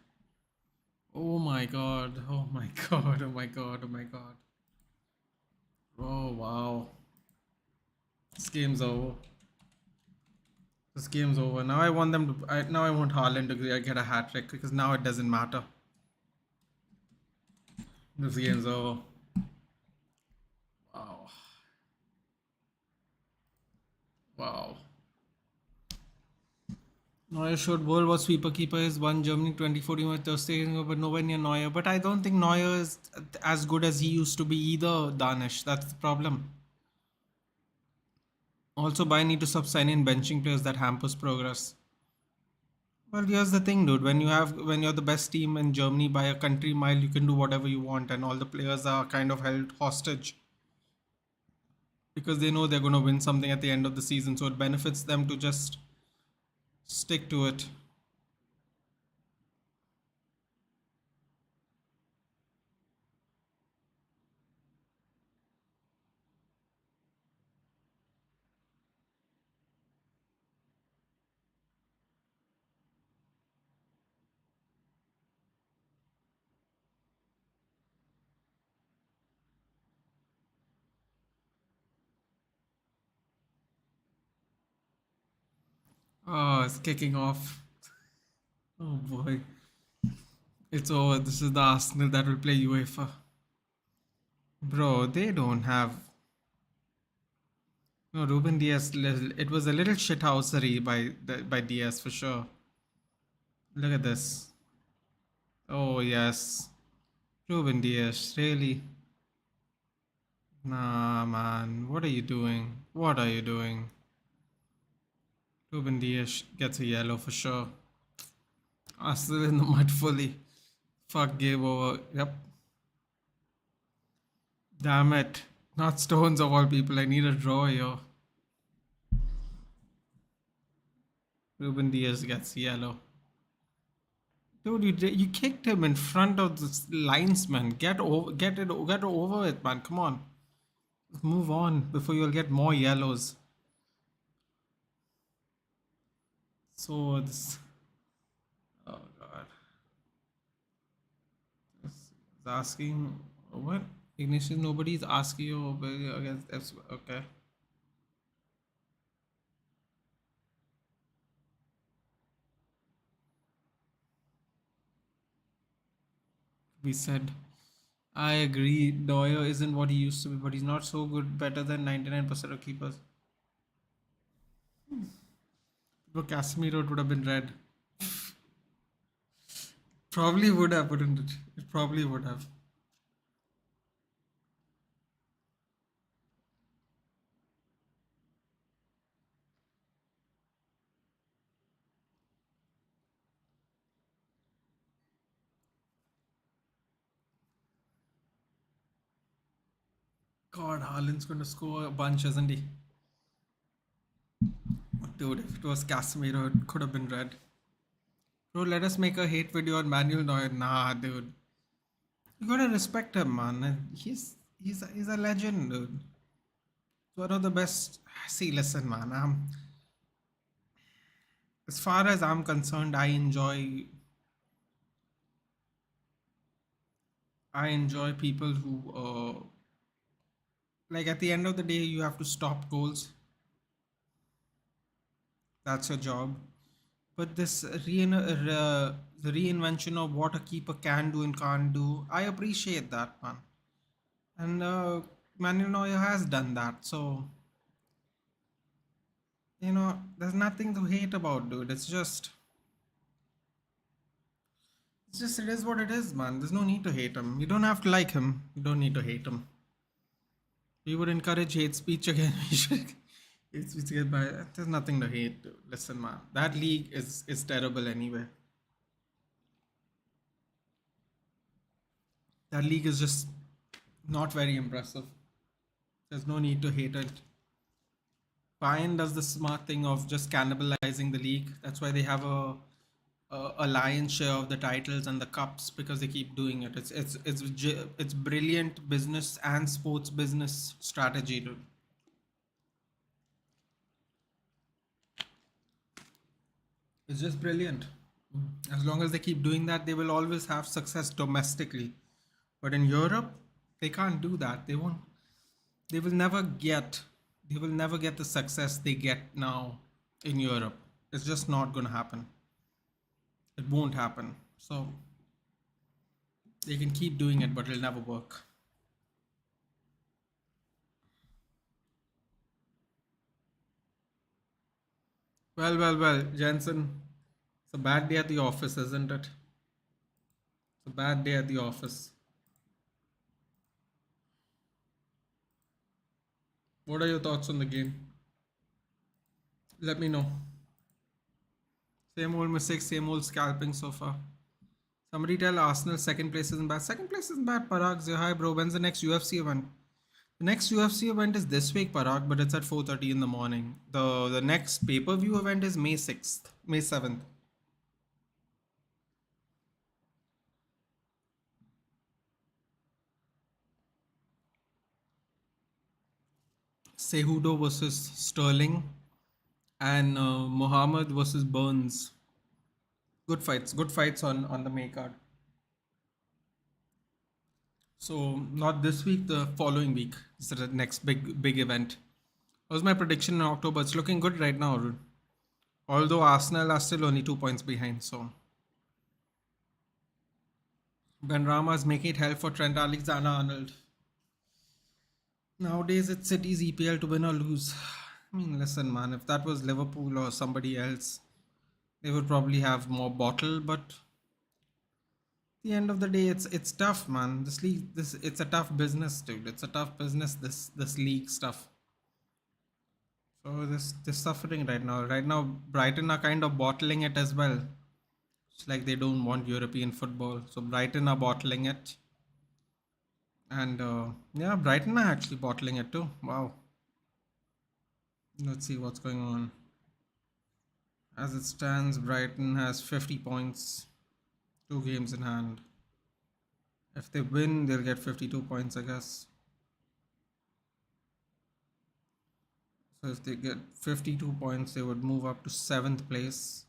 Oh my god. Oh my god. Oh my god. Oh my god. Oh wow. This game's over. This game's over. Now I want them to. Now I want Haaland to get a hat trick because now it doesn't matter. This game's over. Wow. Wow. Neuer showed world was sweeper keeper. His one Germany 2014 with Thursday, but nowhere near Neuer. But I don't think Neuer is as good as he used to be either, Danish. That's the problem. Also, Bayern need to stop signing benching players that hampers progress. Well, here's the thing, dude. When you're the best team in Germany by a country mile, you can do whatever you want, and all the players are kind of held hostage because they know they're going to win something at the end of the season. So it benefits them to just stick to it. Oh, it's kicking off. Oh boy, it's over. This is the Arsenal that will play UEFA. Bro, they don't have. No, Ruben Diaz. It was a little shithousery by Diaz for sure. Look at this. Oh yes. Ruben Diaz, really? Nah, man. What are you doing? What are you doing? Ruben Diaz gets a yellow for sure. Still in the mud fully. Fuck, game over. Yep. Damn it. Not Stones of all people. I need a draw here. Ruben Diaz gets yellow. Dude, you kicked him in front of the linesman. Get over it, man. Come on, move on before you'll get more yellows. So this, oh god, this is asking what Ignition. Nobody's asking you against F. Okay, we said. I agree. Doyer isn't what he used to be, but he's not so good. Better than 99% of keepers. But Casemiro would have been red. Probably would have, wouldn't it? It probably would have. God, Haaland's going to score a bunch, isn't he? Dude, if it was Casemiro, it could have been red. Bro, let us make a hate video on Manuel Neuer. Nah, dude. You gotta respect him, man. He's a legend, dude. One of the best. See, listen, man. As far as I'm concerned, I enjoy people who like at the end of the day, you have to stop goals. That's your job. But this the reinvention of what a keeper can do and can't do, I appreciate that, man. And Manuel Neuer has done that. So, there's nothing to hate about, dude. It's just, it is what it is, man. There's no need to hate him. You don't have to like him. You don't need to hate him. We would encourage hate speech again. We should hate speech again, but there's nothing to hate, dude. Listen, man. That league is terrible anyway. That league is just not very impressive. There's no need to hate it. Bayern does the smart thing of just cannibalizing the league. That's why they have a lion's share of the titles and the cups because they keep doing it. It's brilliant business and sports business strategy, dude. It's just brilliant. As long as they keep doing that, they will always have success domestically. But in Europe, they can't do that. They won't. They will never get. They will never get the success they get now in Europe. It's just not going to happen. It won't happen. So they can keep doing it, but it'll never work. Well, Jensen. It's a bad day at the office, isn't it? It's a bad day at the office. What are your thoughts on the game? Let me know. Same old mistakes, same old scalping so far. Somebody tell Arsenal second place isn't bad. Second place isn't bad, Parag. Say hi, bro. When's the next UFC event? The next UFC event is this week, Parag, but it's at 4:30 in the morning. The next pay-per-view event is May 6th, May 7th. Cejudo versus Sterling and Muhammad versus Burns. Good fights on the May card. So not this week, the following week is the next big event. That was my prediction in October. It's looking good right now. Although Arsenal are still only 2 points behind. So Ben Rama is making it hell for Trent Alexander-Arnold. Nowadays, it's City's EPL to win or lose. I mean, listen, man. If that was Liverpool or somebody else, they would probably have more bottle. But The end of the day, it's tough, man. This league, this it's a tough business, dude. It's a tough business. This league stuff. So this suffering right now. Right now, Brighton are kind of bottling it as well. It's like they don't want European football, so Brighton are bottling it, and yeah, Brighton are actually bottling it too. Wow. Let's see what's going on. As it stands, Brighton has 50 points, 2 games in hand. If they win, they'll get 52 points, I guess. So if they get 52 points, they would move up to 7th place.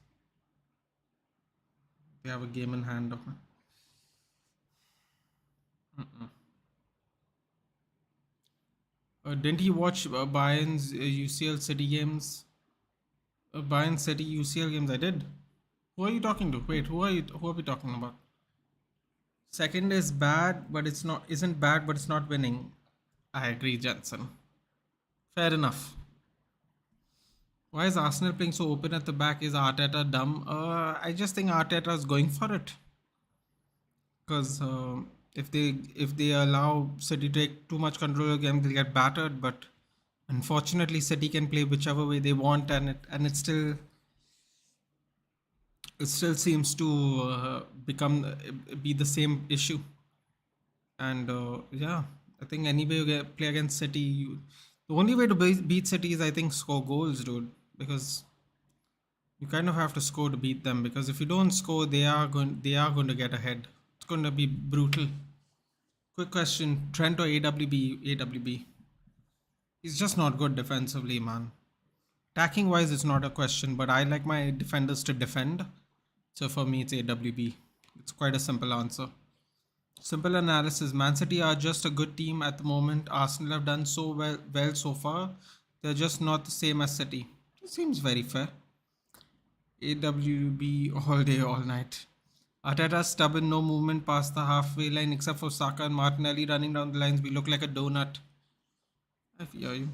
They have a game in hand. Didn't he watch Bayern's UCL City games? Bayern City UCL games. I did. Who are you talking to? Wait, who are you? Who are we talking about? Second is bad, but it's not. Isn't bad, but it's not winning. I agree, Jensen. Fair enough. Why is Arsenal playing so open at the back? Is Arteta dumb? I just think Arteta is going for it because if they allow City to take too much control of the game, they'll get battered. But unfortunately, City can play whichever way they want, and it still seems to be the same issue. And yeah, I think any way you play against City, the only way to beat City is I think score goals, dude, because you kind of have to score to beat them. Because if you don't score, they are going to get ahead. It's going to be brutal. Quick question: Trent or AWB? AWB. He's just not good defensively, man. Attacking wise, it's not a question, but I like my defenders to defend. So for me, it's AWB. It's quite a simple answer. Simple analysis. Man City are just a good team at the moment. Arsenal have done so well so far. They're just not the same as City. It seems very fair. AWB all day, all night. Arteta stubborn, no movement past the halfway line except for Saka and Martinelli running down the lines. We look like a donut. I fear you.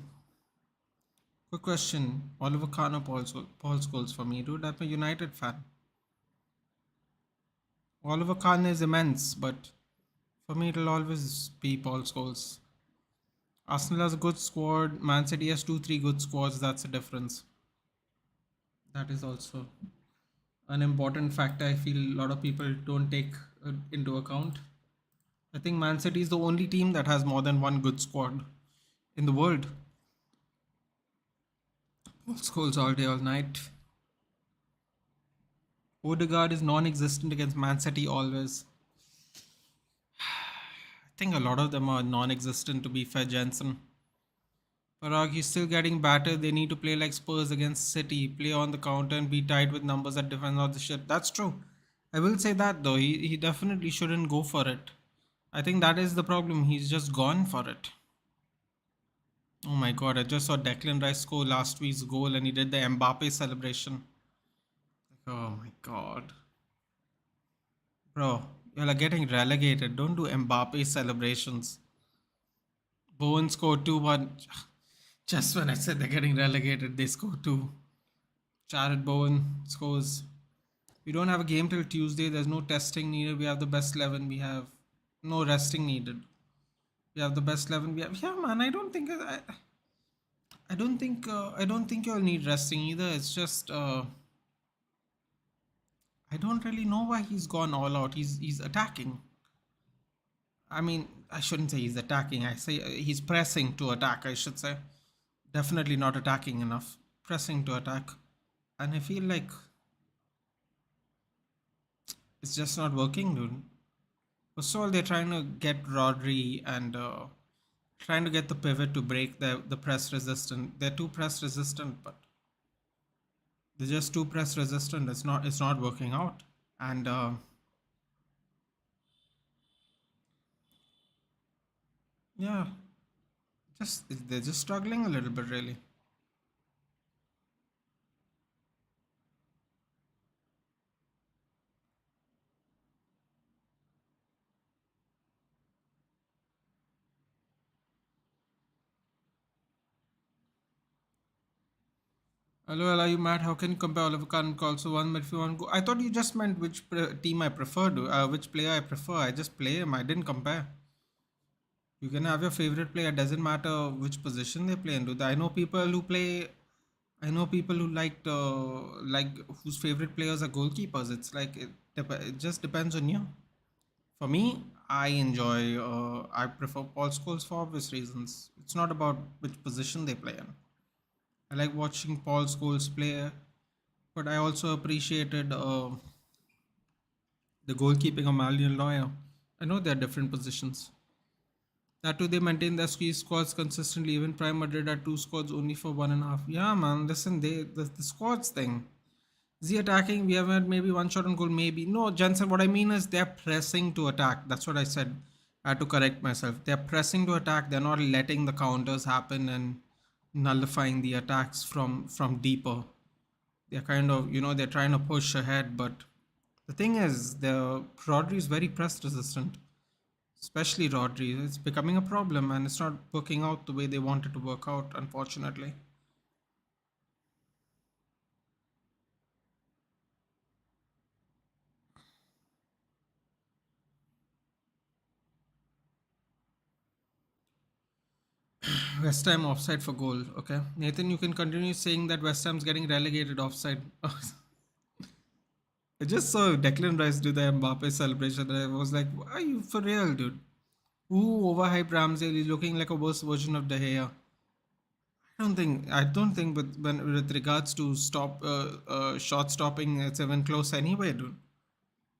Quick question. Oliver Kahn or Paul Scholes for me, dude. I'm a United fan. Oliver Kahn is immense, but for me it'll always be Paul Scholes. Arsenal has a good squad. Man City has 2-3 good squads. That's the difference. That is also an important factor I feel a lot of people don't take into account. I think Man City is the only team that has more than one good squad in the world. Scholes all day, all night. Odegaard is non-existent against Man City always. I think a lot of them are non-existent to be fair, Jensen. Parag, he's still getting battered. They need to play like Spurs against City, play on the counter and be tight with numbers that defend all the shit. That's true. I will say that though. He definitely shouldn't go for it. I think that is the problem. He's just gone for it. Oh my god, I just saw Declan Rice score last week's goal and he did the Mbappe celebration. Oh my god. Bro, you're like getting relegated. Don't do Mbappe celebrations. Bowen scored 2-1. Just when I said they're getting relegated, they score 2. Jared Bowen scores. We don't have a game till Tuesday. There's no testing needed. We have the best 11. We have no resting needed. We have the best 11. We have, yeah, man. I don't think you'll need resting either. It's just I don't really know why he's gone all out. He's attacking. I mean, I shouldn't say he's attacking. I say he's pressing to attack. I should say definitely not attacking enough. Pressing to attack, and I feel like it's just not working, dude. First of all, they're trying to get Rodri and trying to get the pivot to break the press resistant. They're too press resistant, but they're just too press resistant. It's not working out. And yeah, just they're just struggling a little bit, really. Hello, are you mad? How can you compare Oliver Kahn and also one midfield one go? I thought you just meant which team I prefer, which player I prefer. I just play him. I didn't compare. You can have your favorite player. Doesn't matter which position they play into. I know people who play. I know people who like whose favorite players are goalkeepers. It's like it just depends on you. For me, I enjoy. I prefer Paul Scholes for obvious reasons. It's not about which position they play in. I like watching Paul Scholes play, but I also appreciated the goalkeeping of Malian Lawyer. I know they're different positions. That too, they maintain their squads consistently. Even Prime Madrid had two squads only for 1.5. Yeah, man. Listen, the squads thing. The attacking, we have had maybe one shot on goal, maybe. No, Jensen, what I mean is they're pressing to attack. That's what I said. I had to correct myself. They're pressing to attack. They're not letting the counters happen and nullifying the attacks from deeper. They're kind of, they're trying to push ahead, but the thing is, the Rodri is very press resistant, especially Rodri. It's becoming a problem, and it's not working out the way they want it to work out, unfortunately. West Ham offside for goal. Okay, Nathan, you can continue saying that West Ham's getting relegated offside. I just saw Declan Rice do the Mbappe celebration. And I was like, "Are you for real, dude? Who overhyped Ramsey? He's looking like a worse version of De Gea." I don't think, but with regards to shot stopping, it's even close anyway, dude.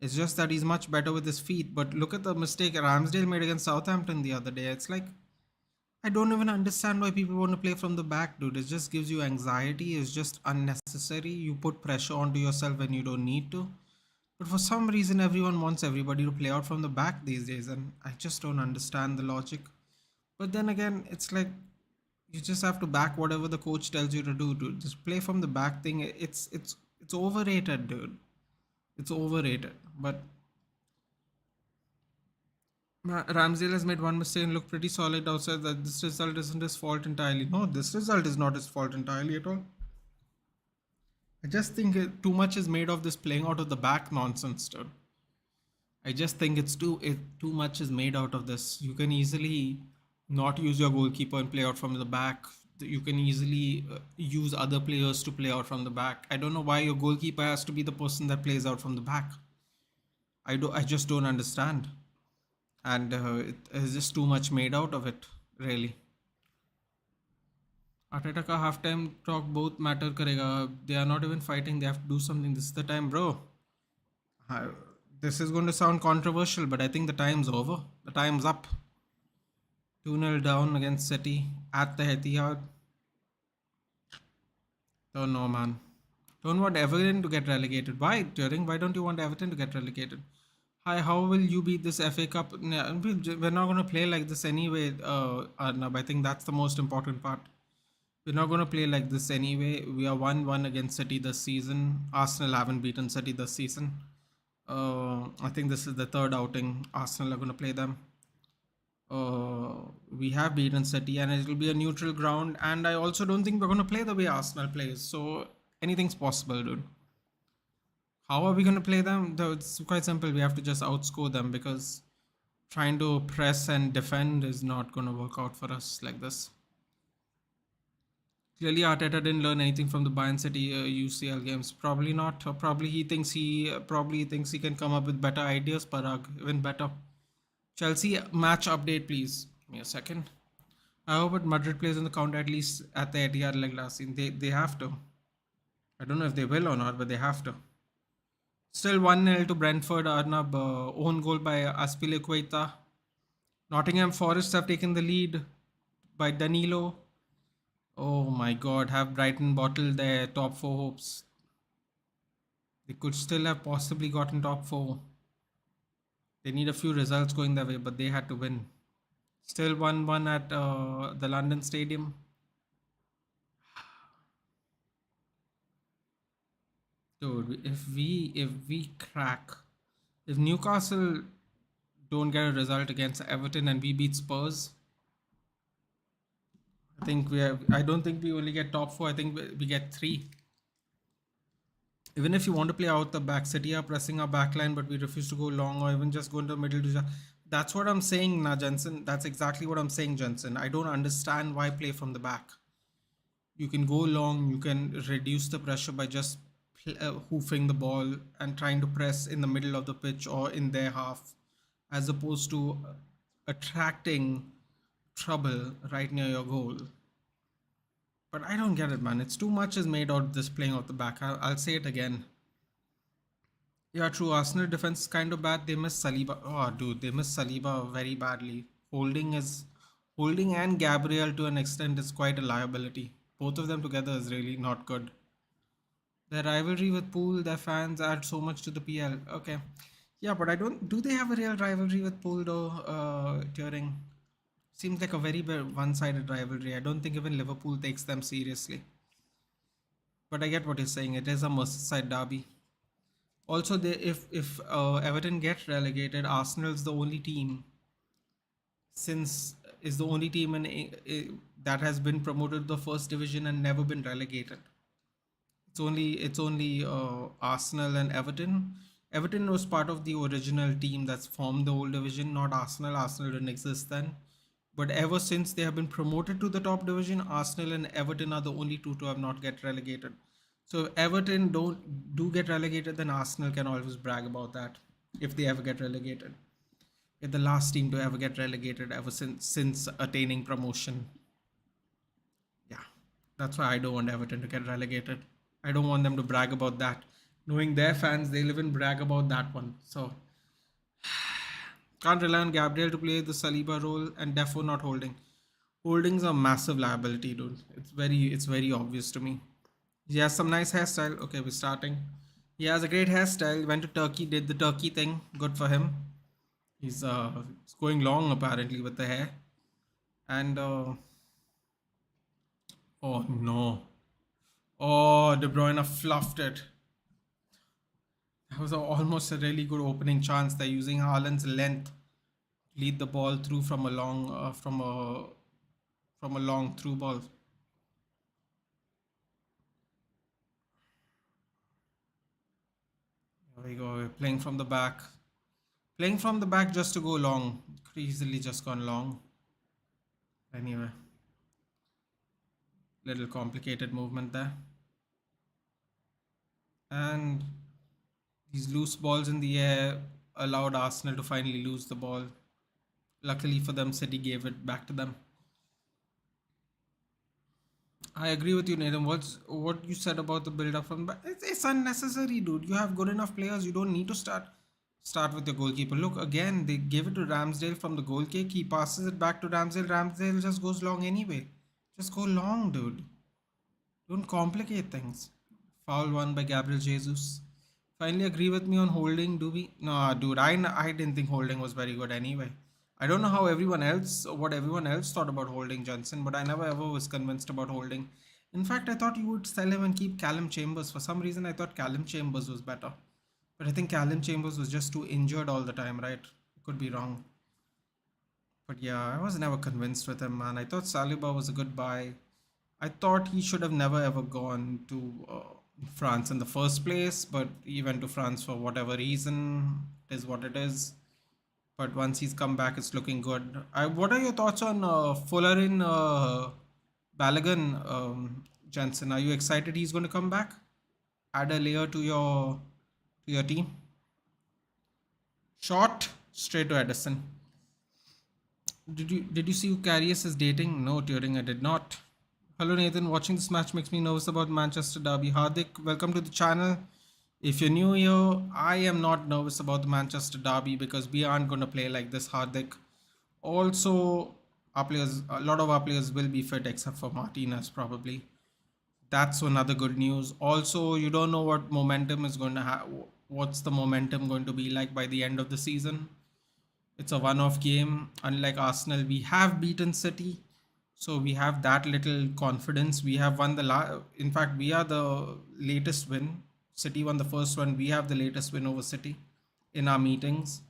It's just that he's much better with his feet. But look at the mistake Ramsdale made against Southampton the other day. It's like I don't even understand why people want to play from the back, dude. It just gives you anxiety. It's just unnecessary. You put pressure onto yourself when you don't need to. But for some reason, everyone wants everybody to play out from the back these days, and I just don't understand the logic. But then again, it's like you just have to back whatever the coach tells you to do, dude. Just play from the back thing. It's overrated, dude. It's overrated. But Ramsdale has made one mistake and looked pretty solid outside. That this result isn't his fault entirely. No, this result is not his fault entirely at all. I just think too much is made of this playing out of the back nonsense, dude. I just think too much is made out of this. You can easily not use your goalkeeper and play out from the back. You can easily use other players to play out from the back. I don't know why your goalkeeper has to be the person that plays out from the back. I just don't understand. And it is just too much made out of it, really. Arteta का half time talk both matter करेगा. They are not even fighting. They have to do something. This is the time, bro. I, this is going to sound controversial, but I think the time's over. The time's up. 2-0 down against City at the Etihad. Don't know, man. Don't want Everton to get relegated. Why, Turing? Why don't you want Everton to get relegated? Hi, how will you beat this FA Cup? We're not going to play like this anyway, Arnab. I think that's the most important part. We're not going to play like this anyway. We are 1-1 against City this season. Arsenal haven't beaten City this season. I think this is the third outing Arsenal are going to play them. We have beaten City and it will be a neutral ground. And I also don't think we're going to play the way Arsenal plays. So anything's possible, dude. How are we going to play them? It's quite simple. We have to just outscore them because trying to press and defend is not going to work out for us like this. Clearly, Arteta didn't learn anything from the Bayern City UCL games. Probably not. Or probably he thinks he can come up with better ideas. Parag, even better. Chelsea match update, please. Give me a second. I hope Madrid plays on the counter at least at the Etihad like last season. They have to. I don't know if they will or not, but they have to. Still 1-0 to Brentford. Arnab own goal by Aspilicueta. Nottingham Forest have taken the lead by Danilo. Oh my god, have Brighton bottled their top 4 hopes. They could still have possibly gotten top 4. They need a few results going their way, but they had to win. Still 1-1 at the London Stadium. Dude, if we crack, if Newcastle don't get a result against Everton and we beat Spurs, I think we have. I don't think we only get top four. I think we get three. Even if you want to play out the back, City are pressing our back line, but we refuse to go long or even just go into the middle to. That's what I'm saying, now, Jensen. That's exactly what I'm saying, Jensen. I don't understand why play from the back. You can go long. You can reduce the pressure by just hoofing the ball and trying to press in the middle of the pitch or in their half, as opposed to attracting trouble right near your goal. But I don't get it, man. It's too much is made out of this playing off the back. I'll say it again. Yeah, true. Arsenal defense is kind of bad. They miss Saliba. Oh, dude, they miss Saliba very badly. Holding and Gabriel to an extent is quite a liability. Both of them together is really not good. Their rivalry with Pool, their fans add so much to the PL. Okay, yeah, but I don't. Do they have a real rivalry with Pool though? During seems like a very one-sided rivalry. I don't think even Liverpool takes them seriously. But I get what you're saying. It is a Merseyside derby. Also, if Everton get relegated, Arsenal's the only team since is the only team that has been promoted to the first division and never been relegated. It's only Arsenal and Everton. Everton was part of the original team that's formed the old division, not Arsenal. Arsenal didn't exist then. But ever since they have been promoted to the top division, Arsenal and Everton are the only two to have not get relegated. So if Everton do get relegated, then Arsenal can always brag about that if they ever get relegated. They're the last team to ever get relegated ever since attaining promotion. Yeah, that's why I don't want Everton to get relegated. I don't want them to brag about that. Knowing their fans, they'll even brag about that one. So can't rely on Gabriel to play the Saliba role and Defo not holding. Holding's a massive liability, dude. It's very obvious to me. He has some nice hairstyle. Okay, we're starting. He has a great hairstyle. Went to Turkey, did the Turkey thing. Good for him. He's going long apparently with the hair. And oh no. Oh, De Bruyne fluffed it. That was almost a really good opening chance. They're using Haaland's length to lead the ball through from a long through ball. There we go. We're playing from the back. Playing from the back just to go long. Could easily just gone long. Anyway. Little complicated movement there. And these loose balls in the air allowed Arsenal to finally lose the ball. Luckily for them, City gave it back to them. I agree with you, Nathan. What you said about the build up from it's unnecessary, dude. You have good enough players. You don't need to start with your goalkeeper. Look again, they gave it to Ramsdale from the goal kick. He passes it back to Ramsdale. Ramsdale just goes long anyway. Just go long, dude. Don't complicate things. Foul one by Gabriel Jesus. Finally agree with me on holding. Do we? No, dude. I didn't think holding was very good anyway. I don't know what everyone else thought about holding Johnson, but I never ever was convinced about holding. In fact, I thought you would sell him and keep Callum Chambers. For some reason, I thought Callum Chambers was better. But I think Callum Chambers was just too injured all the time, right? Could be wrong. But yeah, I was never convinced with him, man. I thought Saliba was a good buy. I thought he should have never ever gone to France in the first place, but he went to France for whatever reason. It is what it is. But once he's come back, it's looking good. What are your thoughts on Fuller in Balogun, Jensen? Are you excited he's going to come back? Add a layer to your team. Shot straight to Edison. Did you see who Karius is dating? No, Turing, I did not. Hello Nathan, watching this match makes me nervous about Manchester Derby. Hardik, welcome to the channel. If you're new here, I am not nervous about the Manchester Derby because we aren't going to play like this, Hardik. Also, a lot of our players will be fit except for Martinez probably. That's another good news. Also, you don't know what momentum is going to have. What's the momentum going to be like by the end of the season? It's a one-off game. Unlike Arsenal, we have beaten City. So we have that little confidence. We have won in fact, we are the latest win. City won the first one. We have the latest win over City in our meetings.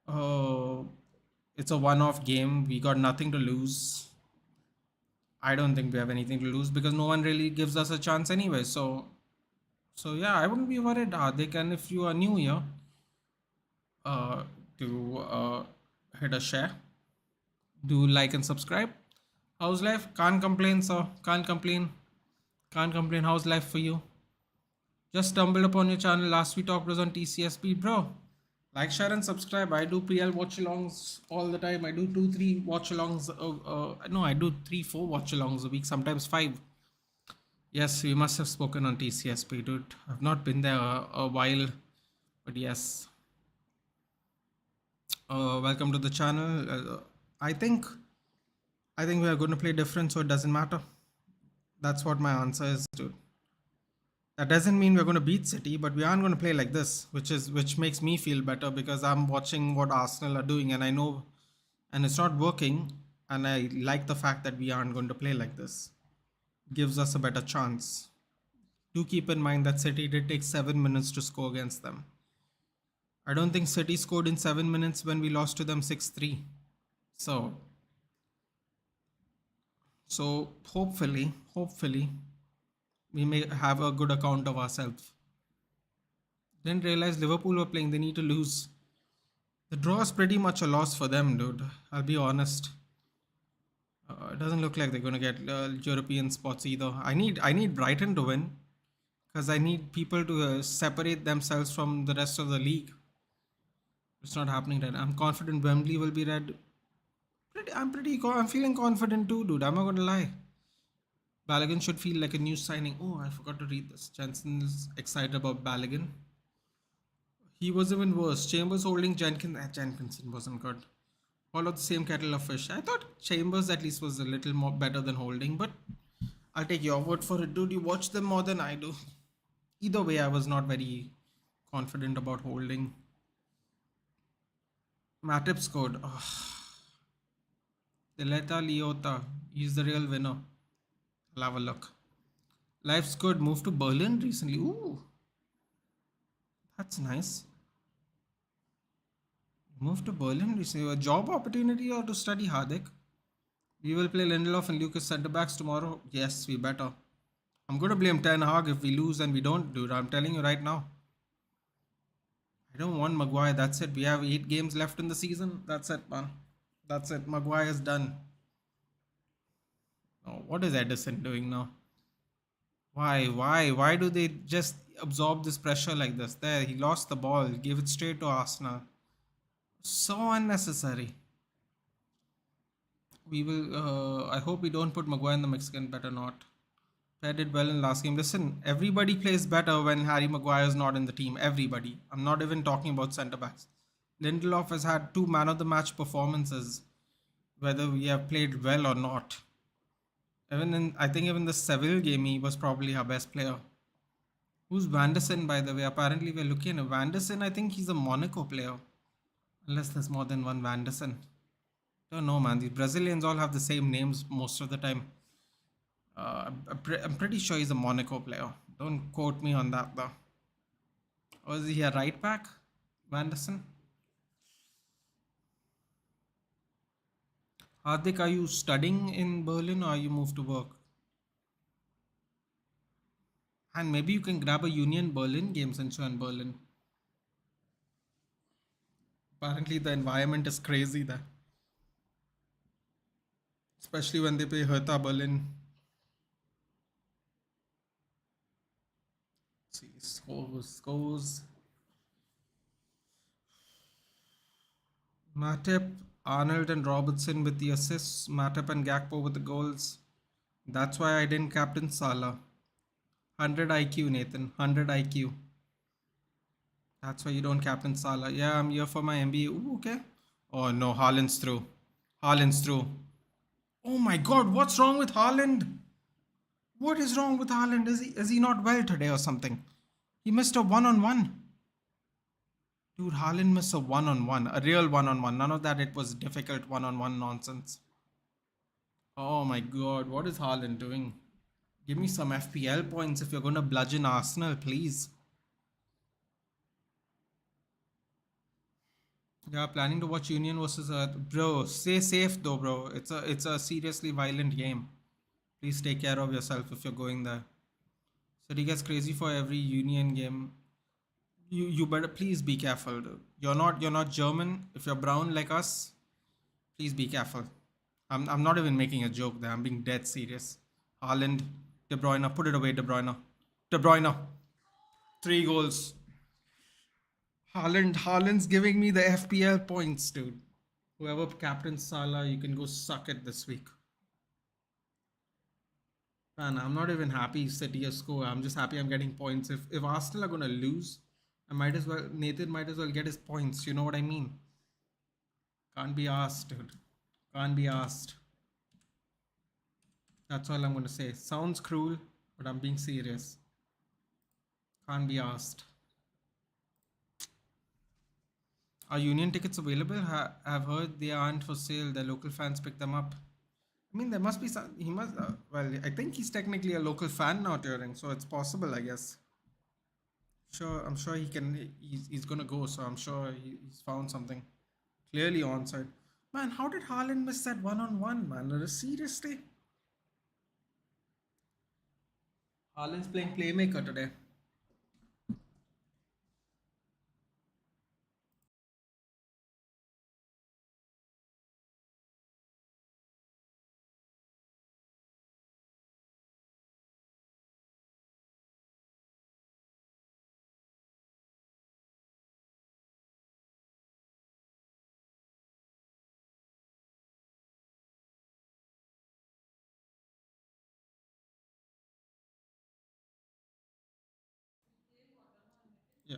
It's a one-off game. We got nothing to lose. I don't think we have anything to lose because no one really gives us a chance anyway. So yeah, I wouldn't be worried, Hardik. And if you are new here, uh, do hit a share, do like and subscribe. How's life? Can't complain, sir. Can't complain. Can't complain. How's life for you? Just stumbled upon your channel. Last we talked was on TCSP, bro. Like, share, and subscribe. I do PL watch-alongs all the time. I do 2, 3 watch-alongs. No, I do 3, 4 watch-alongs a week. Sometimes 5. Yes, we must have spoken on TCSP, dude. I've not been there a while, but yes. Welcome to the channel. I think I think we are going to play different, so it doesn't matter. That's what my answer is, dude. That doesn't mean we're going to beat City, but we aren't going to play like this, which makes me feel better because I'm watching what Arsenal are doing and I know, and it's not working, and I like the fact that we aren't going to play like this. Gives us a better chance. Do keep in mind that City did take 7 minutes to score against them. I don't think City scored in 7 minutes when we lost to them 6-3. So hopefully we may have a good account of ourselves. Didn't realize Liverpool were playing. They need to lose. The draw is pretty much a loss for them, dude. I'll be honest. It doesn't look like they're gonna get European spots either. I need Brighton to win because I need people to separate themselves from the rest of the league. It's not happening right. I'm confident Wembley will be red. I'm feeling confident too, dude. I'm not gonna lie. Balogun should feel like a new signing. Oh, I forgot to read this. Jensen is excited about Balogun. He was even worse. Chambers holding Jenkins. Jenkinson wasn't good. All of the same kettle of fish. I thought Chambers at least was a little more better than Holding, but I'll take your word for it, dude. You watch them more than I do. Either way, I was not very confident about Holding. Matip scored. Oh. Deleta Liota. He's the real winner. I'll have a look. Life's good. Moved to Berlin recently. Ooh. That's nice. Moved to Berlin recently. A job opportunity or to study, Hardik? We will play Lindelof and Lucas centre backs tomorrow. Yes, we better. I'm going to blame Ten Hag if we lose and we don't, dude. I'm telling you right now. I don't want Maguire. That's it. We have 8 games left in the season. That's it, man. That's it. Maguire is done. Oh, what is Edison doing now? Why do they just absorb this pressure like this? There, he lost the ball. Gave it straight to Arsenal. So unnecessary. We will. I hope we don't put Maguire in the Mexican. Better not. Pair did well in last game. Listen, everybody plays better when Harry Maguire is not in the team. Everybody. I'm not even talking about centre backs. Lindelof has had 2 man of the match performances, whether we have played well or not. I think even the Seville game, he was probably our best player. Who's Vanderson, by the way? Apparently, we're looking at Vanderson. I think he's a Monaco player. Unless there's more than one Vanderson. Don't know, man. These Brazilians all have the same names most of the time. I'm pretty sure he's a Monaco player. Don't quote me on that, though. Or is he a right back? Vanderson? Hardik, are you studying in Berlin or are you moved to work? And maybe you can grab a Union Berlin game since you're in Berlin. Apparently the environment is crazy there. Especially when they play Hertha Berlin. Let's see, scores. Matip, Arnold and Robertson with the assists. Matip and Gakpo with the goals. That's why I didn't captain Salah. 100 IQ, Nathan. 100 IQ. That's why you don't captain Salah. Yeah, I'm here for my MBA. Ooh, okay. Oh no, Haaland's through. Haaland's through. Oh my god, what's wrong with Haaland? What is wrong with Haaland? Is he not well today or something? He missed a one-on-one. Dude, Haaland missed a one-on-one. A real one-on-one. None of that it was difficult one-on-one nonsense. Oh my god, what is Haaland doing? Give me some FPL points if you're going to bludgeon Arsenal, please. Yeah, planning to watch Union versus Bro, stay safe though, bro. It's a seriously violent game. Please take care of yourself if you're going there. City gets crazy for every union game. You better please be careful, dude. You're not German. If you're brown like us, please be careful. I'm not even making a joke there. I'm being dead serious. Haaland, De Bruyne, put it away, De Bruyne. De Bruyne, 3 goals. Haaland's giving me the FPL points, dude. Whoever Captain Salah, you can go suck it this week. Man, I'm not even happy City a score. I'm just happy I'm getting points. If Arsenal are gonna lose, I might as well Nathan might as well get his points. You know what I mean? Can't be asked, dude. Can't be asked. That's all I'm gonna say. Sounds cruel, but I'm being serious. Can't be asked. Are union tickets available? I've heard they aren't for sale. The local fans pick them up. I mean, there must be some. He must. Well, I think he's technically a local fan now, Turing, so it's possible, I guess. Sure, I'm sure he can. He's gonna go, so I'm sure he's found something clearly onside. Man, how did Haaland miss that one-on-one, man? Seriously, Haaland's playing playmaker today. Yeah.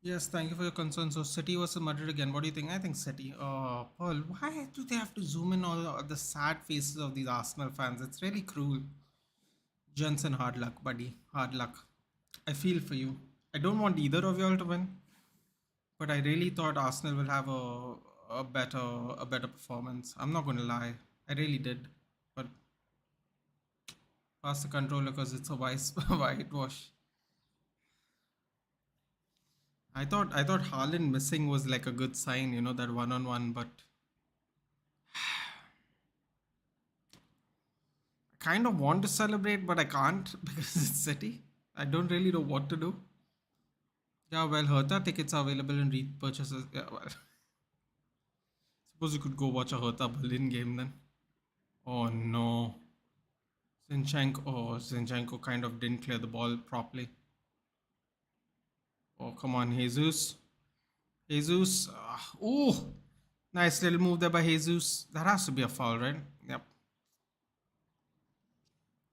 Yes, thank you for your concern. So, City versus Madrid again. What do you think? I think City. Paul, why do they have to zoom in all the sad faces of these Arsenal fans? It's really cruel. Jensen, hard luck, buddy. Hard luck. I feel for you. I don't want either of y'all to win, but I really thought Arsenal will have a better performance. I'm not going to lie. I really did, but pass the controller because it's a whitewash. I thought Haaland missing was like a good sign, that one-on-one, but I kind of want to celebrate, but I can't because it's City. I don't really know what to do. Yeah, well, Hertha tickets are available in repurchases. Yeah, well, suppose you could go watch a Hertha Berlin game then. Oh no. Zinchenko kind of didn't clear the ball properly. Oh, come on, Jesus. Jesus. Oh, nice little move there by Jesus. That has to be a foul, right? Yep.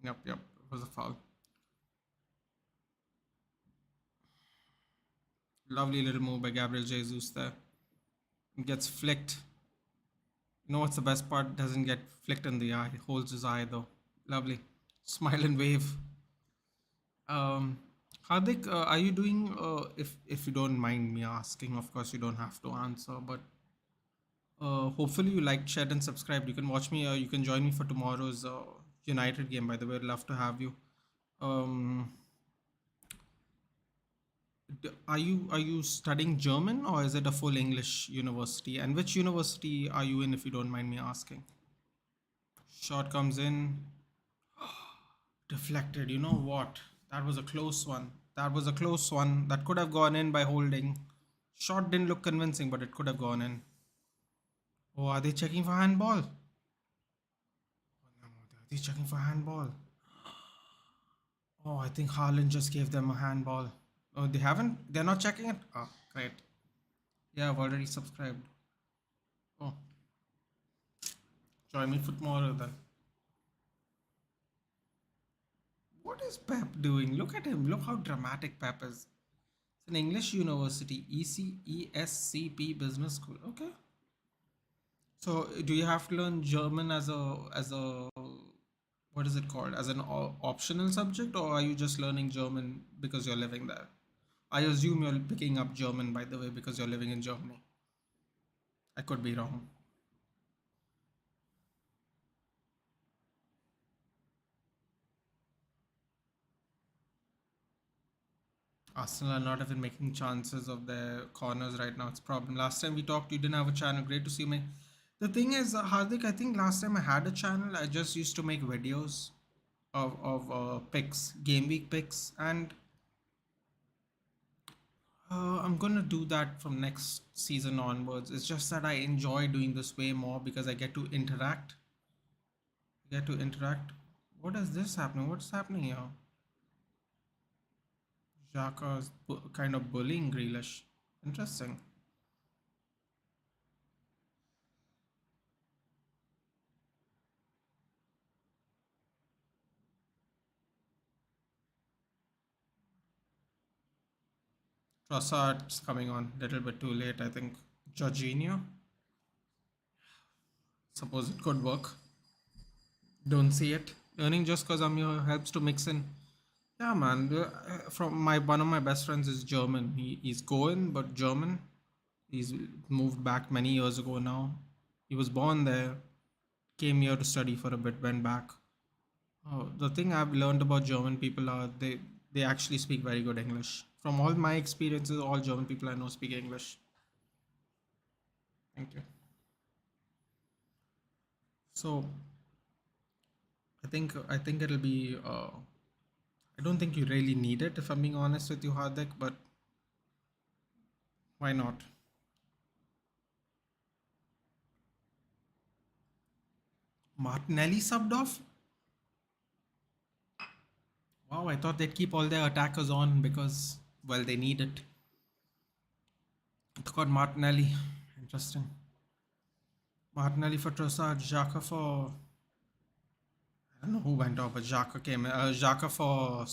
Yep, yep. It was a foul. Lovely little move by Gabriel Jesus there. It gets flicked. You know what's the best part? Doesn't get flicked in the eye. Holds his eye though. Lovely. Smile and wave. Um, Hardik, are you doing? If you don't mind me asking, of course you don't have to answer, but hopefully you liked, shared, and subscribed. You can watch me. You can join me for tomorrow's United game. By the way, I'd love to have you. Um, are you studying German or is it a full English university? And which university are you in, if you don't mind me asking? Shot comes in, deflected. You know what? That was a close one. That was a close one. That could have gone in by holding. Shot didn't look convincing, but it could have gone in. Oh, are they checking for handball? Are they checking for handball? Oh, I think Haaland just gave them a handball. Oh, they haven't? They're not checking it? Oh, great. Yeah, I've already subscribed. Oh, join me for tomorrow then. What is Pep doing? Look at him. Look how dramatic Pep is. It's an English university, ESCP Business School. Okay. So, do you have to learn German as a what is it called? As an optional subject, or are you just learning German because you're living there? I assume you're picking up German, by the way, because you're living in Germany. I could be wrong. Arsenal are not even making chances of their corners right now. It's a problem. Last time we talked, you didn't have a channel. Great to see me. The thing is, Hardik, I think last time I had a channel, I just used to make videos of picks, game week picks, and I'm gonna do that from next season onwards. It's just that I enjoy doing this way more because I get to interact. Get to interact. What is this happening? What's happening here? Xhaka's kind of bullying Grealish. Interesting. Trossard's coming on a little bit too late, I think. Jorginho. Suppose it could work. Don't see it. Learning just because I'm here helps to mix in. Yeah, man. From my one of my best friends is German. He's Goan, but German. He's moved back many years ago now. He was born there, came here to study for a bit, went back. The thing I've learned about German people are they actually speak very good English. From all my experiences, all German people I know speak English. Thank you. So I think it'll be. I don't think you really need it if I'm being honest with you, Hardik. But why not? Martinelli subbed off. Wow, I thought they'd keep all their attackers on because well they need it. It's got Martinelli. Interesting. Martinelli for Trossard, Xhaka for I don't know who went off, but Xhaka came. Xhaka for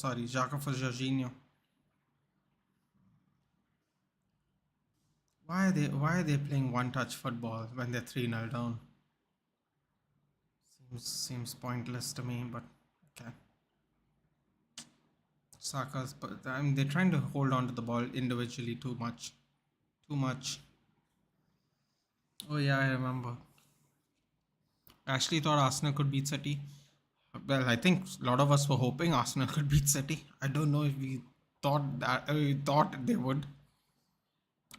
Jorginho. Why are they playing one touch football when they're 3-0 down? Seems pointless to me, but okay. Saka's, but I mean, they're trying to hold on to the ball individually too much. Too much. Oh yeah, I remember. I actually thought Arsenal could beat City. Well, I think a lot of us were hoping Arsenal could beat City. I don't know if we thought they would.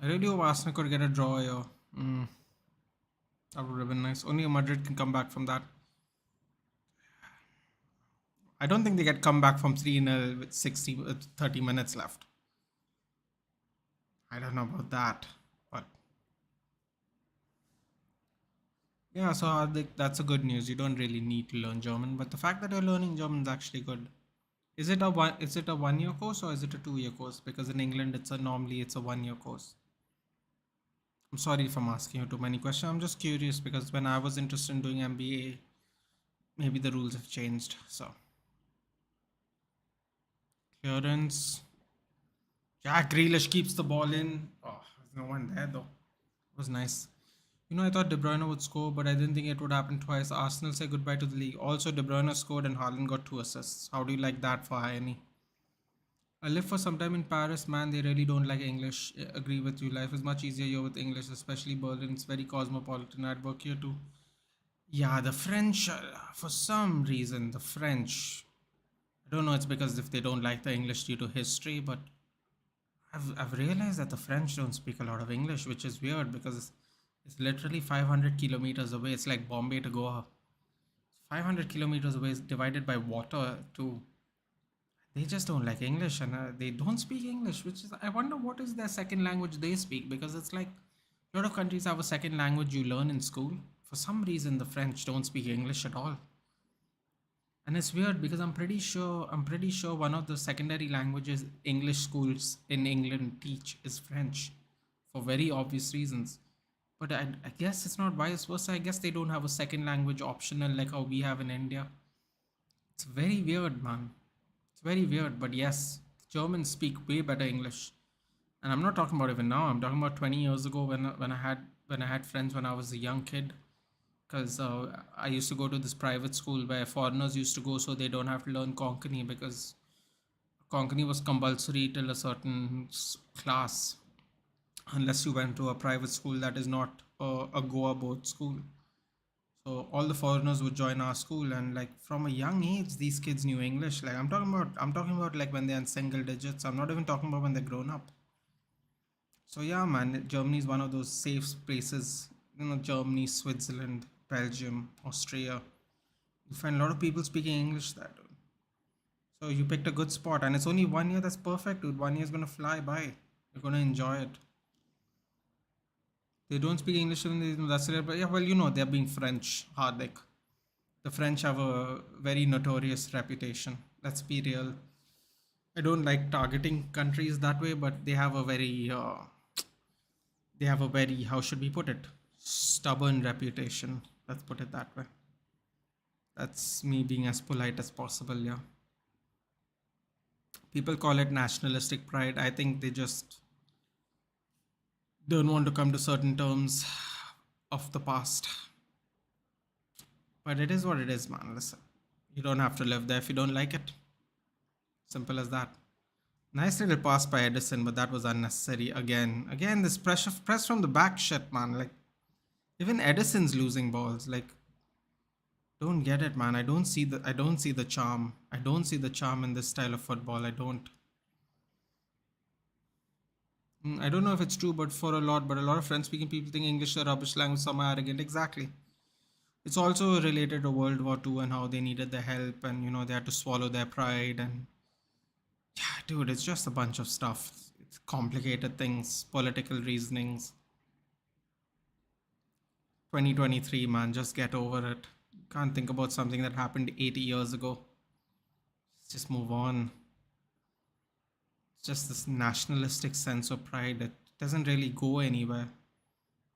I really hope Arsenal could get a draw here. That would have been nice. Only Madrid can come back from that. I don't think they get come back from 3-0 with 30 minutes left. I don't know about that. But yeah, so I think that's a good news. You don't really need to learn German, but the fact that you're learning German is actually good. Is it a 1 year course or is it a 2 year course? Because in England it's a 1 year course. I'm sorry if I'm asking you too many questions. I'm just curious because when I was interested in doing MBA, maybe the rules have changed. So clearance. Jack Grealish keeps the ball in. Oh, there's no one there though. It was nice. I thought De Bruyne would score, but I didn't think it would happen twice. Arsenal say goodbye to the league. Also, De Bruyne scored and Haaland got 2 assists. How do you like that for Hayani? I lived for some time in Paris, man. They really don't like English. I agree with you. Life is much easier here with English, especially Berlin. It's very cosmopolitan. I'd work here too. Yeah, the French, for some reason, the French. I don't know, it's because if they don't like the English due to history, but I've realized that the French don't speak a lot of English, which is weird because it's literally 500 kilometers away. It's like Bombay to Goa. 500 kilometers away is divided by water too. They just don't like English and they don't speak English, which is, I wonder what is their second language they speak because it's like a lot of countries have a second language you learn in school. For some reason, the French don't speak English at all. And it's weird because I'm pretty sure one of the secondary languages English schools in England teach is French for very obvious reasons. But I guess it's not vice versa. I guess they don't have a second language optional like how we have in India. It's very weird, man. It's very weird. But yes, Germans speak way better English. And I'm not talking about even now. I'm talking about 20 years ago when I had friends when I was a young kid. Because I used to go to this private school where foreigners used to go so they don't have to learn Konkani because Konkani was compulsory till a certain class unless you went to a private school that is not a Goa board school. So all the foreigners would join our school, and like from a young age, these kids knew English. Like I'm talking about like when they're in single digits. I'm not even talking about when they're grown up. So yeah, man, Germany is one of those safe places Germany, Switzerland, Belgium, Austria. You find a lot of people speaking English there, dude. So you picked a good spot, and it's only 1 year. That's perfect, dude. 1 year is gonna fly by. You're gonna enjoy it. They don't speak English, and that's it. But yeah, well, they're being French, Hardik. The French have a very notorious reputation. Let's be real. I don't like targeting countries that way, but they have a very, how should we put it, stubborn reputation. Let's put it that way. That's me being as polite as possible. Yeah. People call it nationalistic pride. I think they just don't want to come to certain terms of the past. But it is what it is, man. Listen, you don't have to live there if you don't like it. Simple as that. Nice little pass by Edison, but that was unnecessary again. This press from the back shit, man. Like, even Edison's losing balls. Like, don't get it, man. I don't see the charm. I don't see the charm in this style of football. I don't. I don't know if it's true, but a lot of French-speaking people think English is a rubbish language. Some are arrogant. Exactly. It's also related to World War II and how they needed the help, and they had to swallow their pride. And yeah, dude, it's just a bunch of stuff. It's complicated things, political reasonings. 2023, man, just get over it. Can't think about something that happened 80 years ago. Just move on. It's just this nationalistic sense of pride. It doesn't really go anywhere,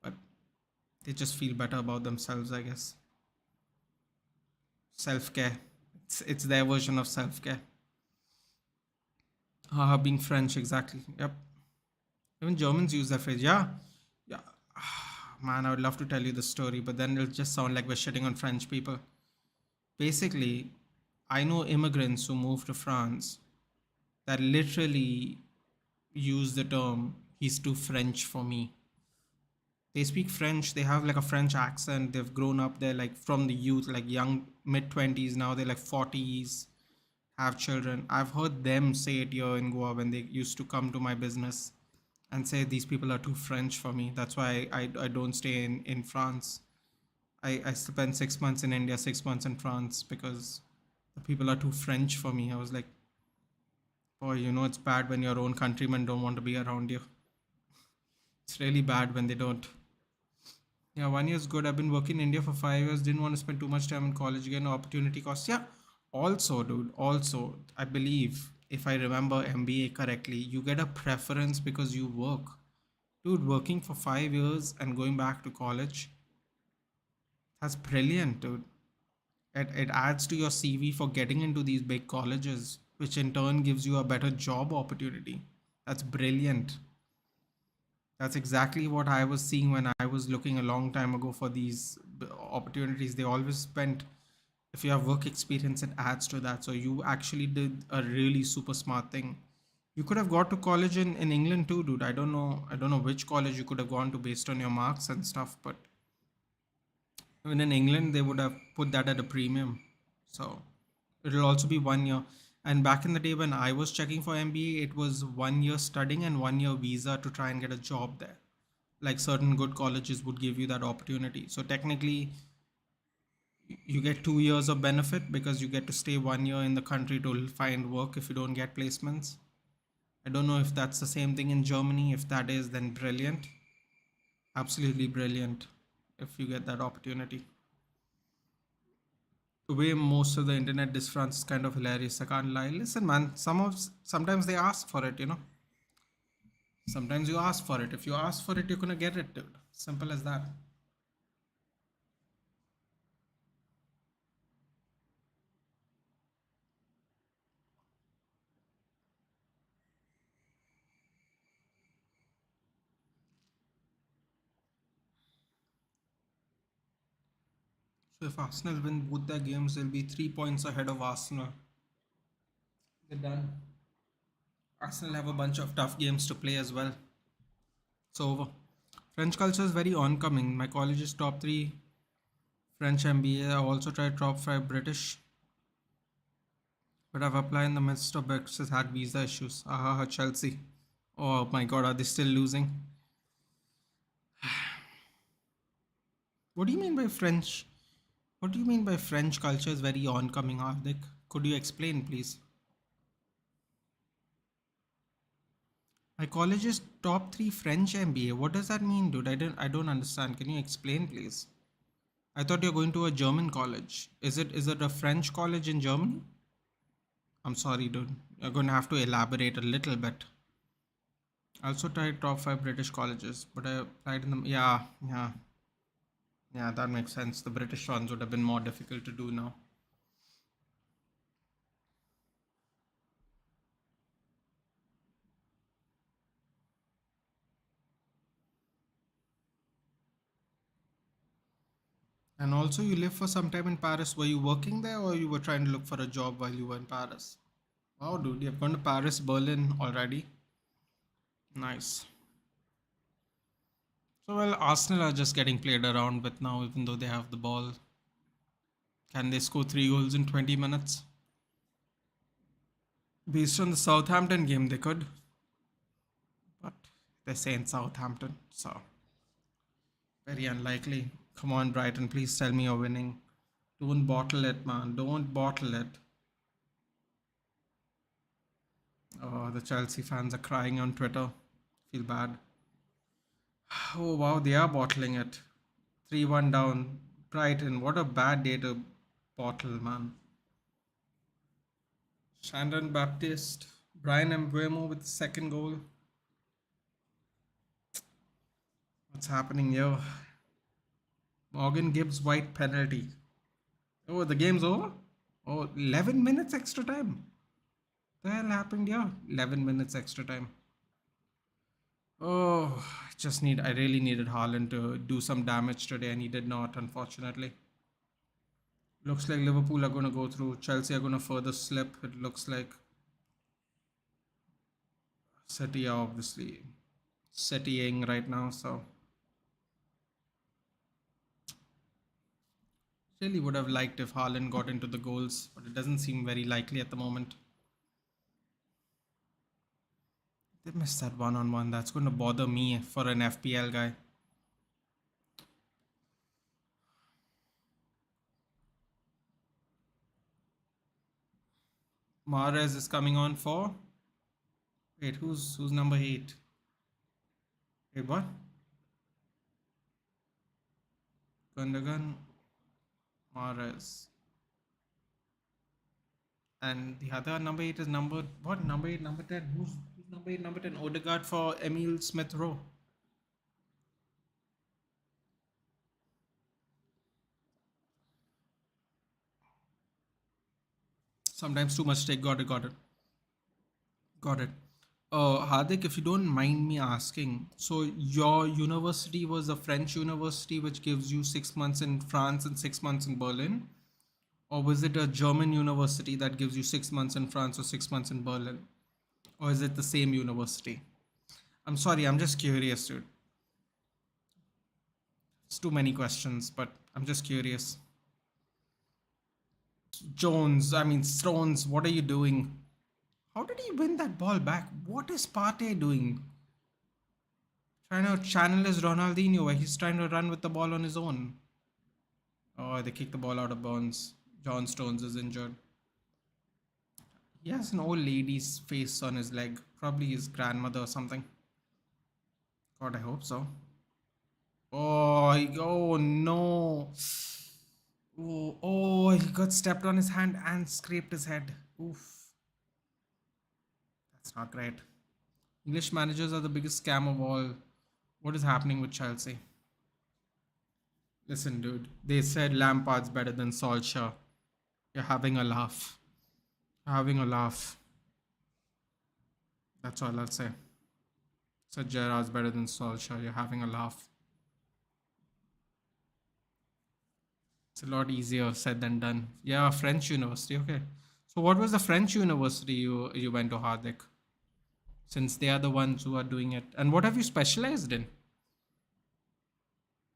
but they just feel better about themselves, I guess. Self care. It's their version of self care. Being French, exactly. Yep. Even Germans use that phrase. Yeah. Yeah. Man, I would love to tell you the story, but then it'll just sound like we're shitting on French people. Basically, I know immigrants who moved to France that literally use the term, he's too French for me. They speak French, they have like a French accent, they've grown up there like from the youth, like young mid 20s, now they're like 40s, have children. I've heard them say it here in Goa when they used to come to my business and say these people are too French for me. That's why I don't stay in France. I spent 6 months in India, 6 months in France because the people are too French for me. I was like, boy, it's bad when your own countrymen don't want to be around you. It's really bad when they don't. Yeah, 1 year is good. I've been working in India for 5 years. Didn't want to spend too much time in college again. Opportunity cost. Yeah. Also, dude. Also, I believe if I remember MBA correctly, you get a preference because you work. Dude, working for 5 years and going back to college. That's brilliant, dude. It adds to your CV for getting into these big colleges, which in turn gives you a better job opportunity. That's brilliant. That's exactly what I was seeing when I was looking a long time ago for these opportunities. They always spent, if you have work experience, it adds to that. So you actually did a really super smart thing. You could have got to college in England too, dude. I don't know which college you could have gone to based on your marks and stuff, but even in England, they would have put that at a premium. So it'll also be 1 year. And back in the day when I was checking for MBA, it was 1 year studying and 1 year visa to try and get a job there. Like certain good colleges would give you that opportunity. So technically, you get 2 years of benefit because you get to stay 1 year in the country to find work if you don't get placements. I don't know if that's the same thing in Germany. If that is, then brilliant. Absolutely brilliant if you get that opportunity. The way most of the internet diss France is kind of hilarious. I can't lie. Listen, man, sometimes they ask for it. Sometimes you ask for it. If you ask for it, you're gonna get it, dude. Simple as that. So if Arsenal win both their games, they'll be 3 points ahead of Arsenal. They're done. Arsenal have a bunch of tough games to play as well. It's over. French culture is very oncoming. My college is top three French MBA. I also tried top five British, but I've applied in the midst of Brexit had visa issues. Chelsea. Oh my god, are they still losing? What do you mean by French? What do you mean by French culture is very oncoming, Hardik? Could you explain, please? My college is top three French MBA. What does that mean, dude? I don't understand. Can you explain, please? I thought you're going to a German college. Is it a French college in Germany? I'm sorry, dude. You're going to have to elaborate a little bit. I also tried top five British colleges, but I applied in them. Yeah, yeah, yeah. That makes sense. The British ones would have been more difficult to do now. And also, you lived for some time in Paris. Were you working there, or you were trying to look for a job while you were in Paris? Wow, dude, you've gone to Paris, Berlin already. Nice. So, well, Arsenal are just getting played around with now, even though they have the ball. Can they score three goals in 20 minutes? Based on the Southampton game, they could. But they're saying Southampton, so very unlikely. Come on, Brighton, please tell me you're winning. Don't bottle it, man. Don't bottle it. Oh, the Chelsea fans are crying on Twitter. Feel bad. Oh, wow, they are bottling it. 3-1 down. Brighton, what a bad day to bottle, man. Shandon Baptiste, Brian Mbeumo with the second goal. What's happening here? Morgan Gibbs white penalty. Oh, the game's over? Oh, 11 minutes extra time. The hell happened here? 11 minutes extra time. Oh, I really needed Haaland to do some damage today, and he did not, unfortunately. Looks like Liverpool are going to go through. Chelsea are going to further slip. It looks like City are obviously citying right now, so really would have liked if Haaland got into the goals, but it doesn't seem very likely at the moment. They missed that one-on-one. That's going to bother me for an FPL guy. Mahrez is coming on for. Wait, who's number 8? Wait, what? Gundogan, Mahrez. And the other number 8 is number what? Number 8, number 10. Who's number 8, number 10? Odegaard for Emil Smith Rowe. Sometimes too much take. Got it, got it. Got it. Hardik, if you don't mind me asking, so your university was a French university which gives you 6 months in France and 6 months in Berlin? Or was it a German university that gives you 6 months in France or 6 months in Berlin? Or is it the same university? I'm sorry, I'm just curious, dude. It's too many questions, but I'm just curious. Stones, what are you doing? How did he win that ball back? What is Partey doing? Trying to channel his Ronaldinho where he's trying to run with the ball on his own. Oh, they kicked the ball out of bounds. John Stones is injured. He has an old lady's face on his leg. Probably his grandmother or something. God, I hope so. Oh no. He got stepped on his hand and scraped his head. Oof. That's not great. English managers are the biggest scam of all. What is happening with Chelsea? Listen, dude. They said Lampard's better than Solskjaer. You're having a laugh. You're having a laugh. That's all I'll say. Said Gerrard's better than Solskjaer. You're having a laugh. It's a lot easier said than done. Yeah, French university. Okay. So what was the French university you went to, Hardik? Since they are the ones who are doing it. And what have you specialized in?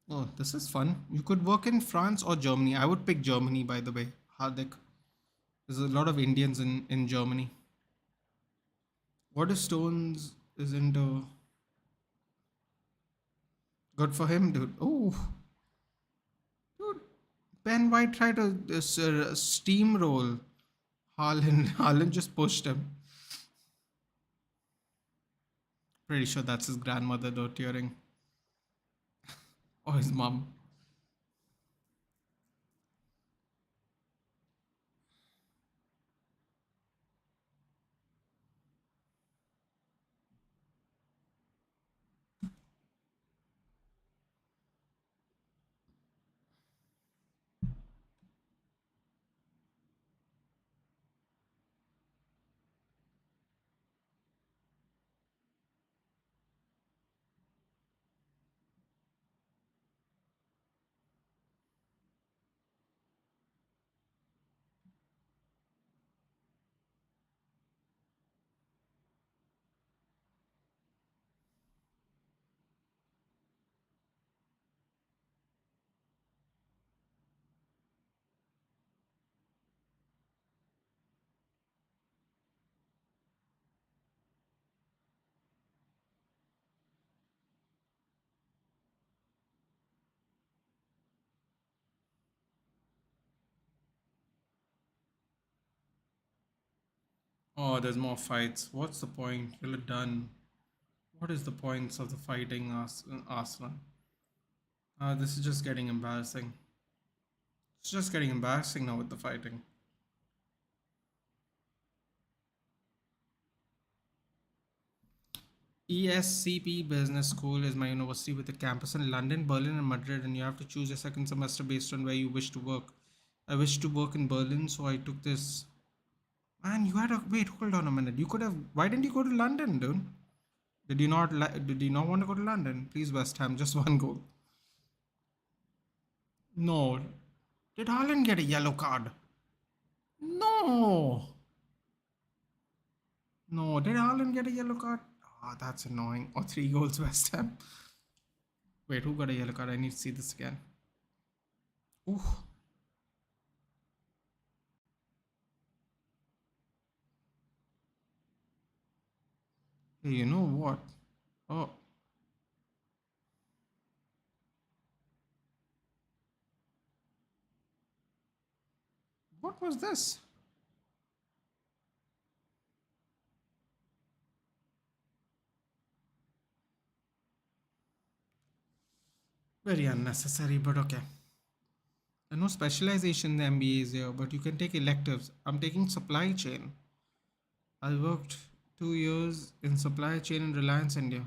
Oh, this is fun. You could work in France or Germany. I would pick Germany, by the way, Hardik. There's a lot of Indians in Germany. What if Stones is into? Good for him, dude. Oh, Ben White tried to steamroll Haaland. Haaland just pushed him. Pretty sure that's his grandmother though, tearing. Or his mom. Oh, there's more fights. What's the point? You're done. What is the points of the fighting, Aslan? This is just getting embarrassing. It's just getting embarrassing now with the fighting. ESCP Business School is my university with a campus in London, Berlin, and Madrid, and you have to choose your second semester based on where you wish to work. I wish to work in Berlin, so I took this. Man, you had a wait. Hold on a minute. You could have. Why didn't you go to London, dude? Did you not? Did you not want to go to London? Please, West Ham, just one goal. No. Did Haaland get a yellow card? No. No. Did Haaland get a yellow card? Ah, that's annoying. Or 3 goals, West Ham. Wait, who got a yellow card? I need to see this again. Ooh. Hey, you know what? Oh, what was this? Very unnecessary, but okay. No specialization in the MBA is here, but you can take electives. I'm taking supply chain. I worked 2 years in supply chain in Reliance India.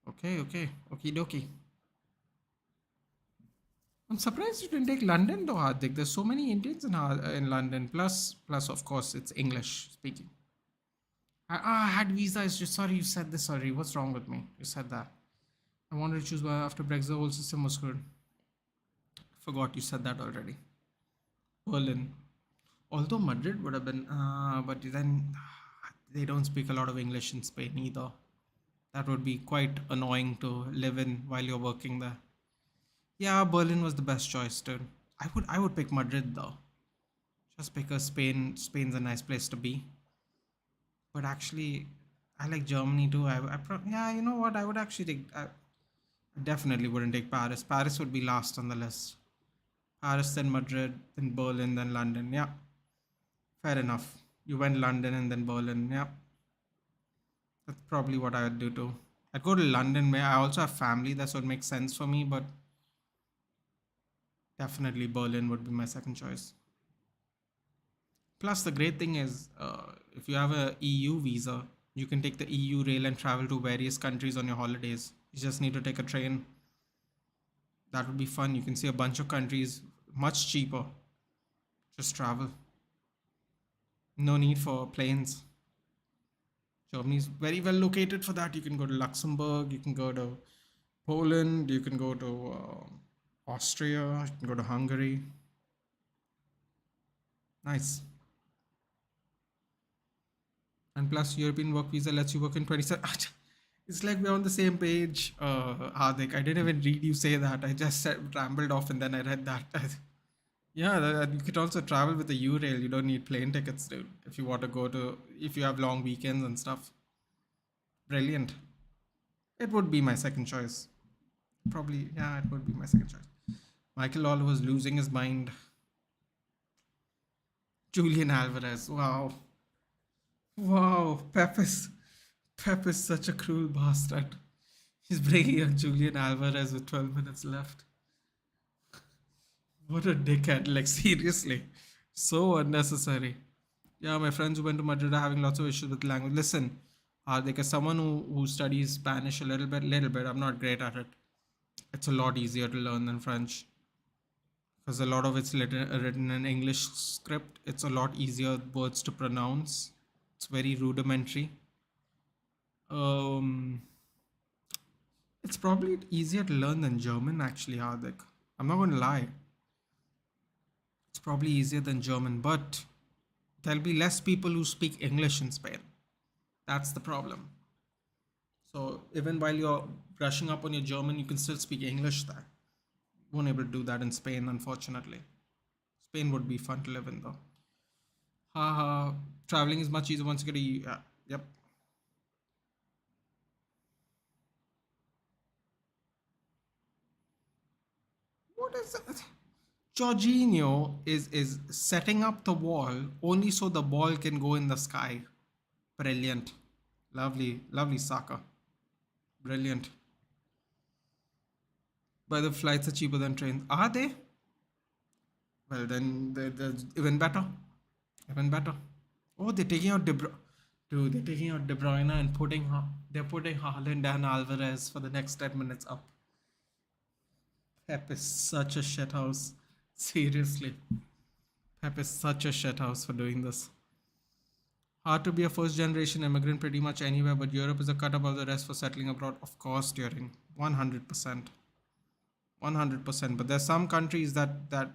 Okay, okay, okie dokie. I'm surprised you didn't take London though, Hardik. There's so many Indians in London. Plus, of course, it's English speaking. I had visa. It's just sorry you said this. Sorry, what's wrong with me? You said that. I wanted to choose after Brexit. The whole system was good. Forgot you said that already. Berlin. Although Madrid would have been, but then they don't speak a lot of English in Spain either. That would be quite annoying to live in while you're working there. Yeah, Berlin was the best choice, dude. I would pick Madrid though, just because Spain's a nice place to be. But actually, I like Germany too. Yeah, you know what? I would actually take. I definitely wouldn't take Paris. Paris would be last on the list. Paris, then Madrid, then Berlin, then London. Yeah, fair enough. You went London and then Berlin. Yeah, that's probably what I would do too. I'd go to London. I also have family. That's what makes sense for me. But definitely Berlin would be my second choice. Plus, the great thing is, if you have a EU visa, you can take the EU rail and travel to various countries on your holidays. You just need to take a train. That would be fun. You can see a bunch of countries much cheaper. Just travel. No need for planes. Germany is very well located for that. You can go to Luxembourg, you can go to Poland, you can go to Austria, you can go to Hungary. Nice. And plus, European work visa lets you work in 27. It's like we're on the same page, Hardik. I didn't even read you say that. I just rambled off and then I read that. Yeah, you could also travel with the U-Rail. You don't need plane tickets, dude. If you want to if you have long weekends and stuff. Brilliant. It would be my second choice. Probably, yeah, it would be my second choice. Michael Oliver was losing his mind. Julian Alvarez. Wow. Wow. Pep is such a cruel bastard. He's bringing up Julian Alvarez with 12 minutes left. What a dickhead. Like, seriously. So unnecessary. Yeah, my friends who went to Madrid are having lots of issues with language. Listen, like as someone who studies Spanish a little bit, I'm not great at it. It's a lot easier to learn than French because a lot of it's written in English script. It's a lot easier words to pronounce. It's very rudimentary. Um, it's probably easier to learn than German, actually, Hardik. I'm not going to lie. It's probably easier than German, but there'll be less people who speak English in Spain. That's the problem. So even while you're brushing up on your German, you can still speak English there. Won't able to do that in Spain, unfortunately. Spain would be fun to live in, though. Haha, traveling is much easier once you get a. Yep. What is it? Jorginho is setting up the wall only so the ball can go in the sky. Brilliant. Lovely, lovely Saka. Brilliant. But the flights are cheaper than trains. Are they? Well, then they're even better. Even better. Oh, they're taking out De Bruyne. Dude, they're taking out De Bruyne and they're putting Haaland and Alvarez for the next 10 minutes up. Pep is such a shithouse. Seriously. Pep is such a shithouse for doing this. Hard to be a first generation immigrant pretty much anywhere, but Europe is a cut above the rest for settling abroad. Of course, during 100%. 100%. But there's some countries that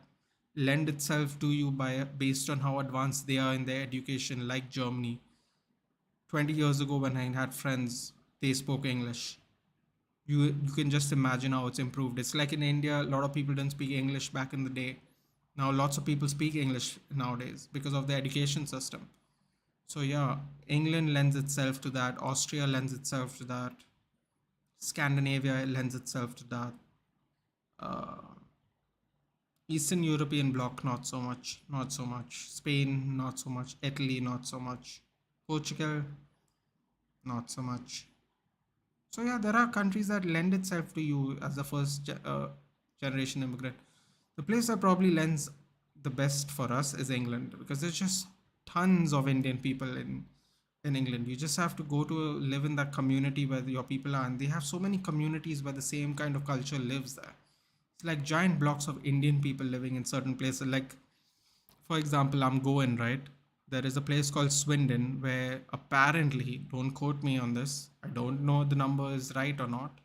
lend itself to you based on how advanced they are in their education, like Germany. 20 years ago, when I had friends, they spoke English. You can just imagine how it's improved. It's like in India, a lot of people didn't speak English back in the day. Now lots of people speak English nowadays because of the education system. So yeah, England lends itself to that. Austria lends itself to that. Scandinavia lends itself to that. Uh, Eastern European bloc, not so much. Not so much. Spain, not so much. Italy, not so much. Portugal, not so much. So yeah, there are countries that lend itself to you as the first generation immigrant. The place that probably lends the best for us is England because there's just tons of Indian people in England. You just have to go to live in that community where your people are, and they have so many communities where the same kind of culture lives there. It's like giant blocks of Indian people living in certain places. Like, for example, I'm Goan, right? There is a place called Swindon where apparently, don't quote me on this, I don't know the number is right or not,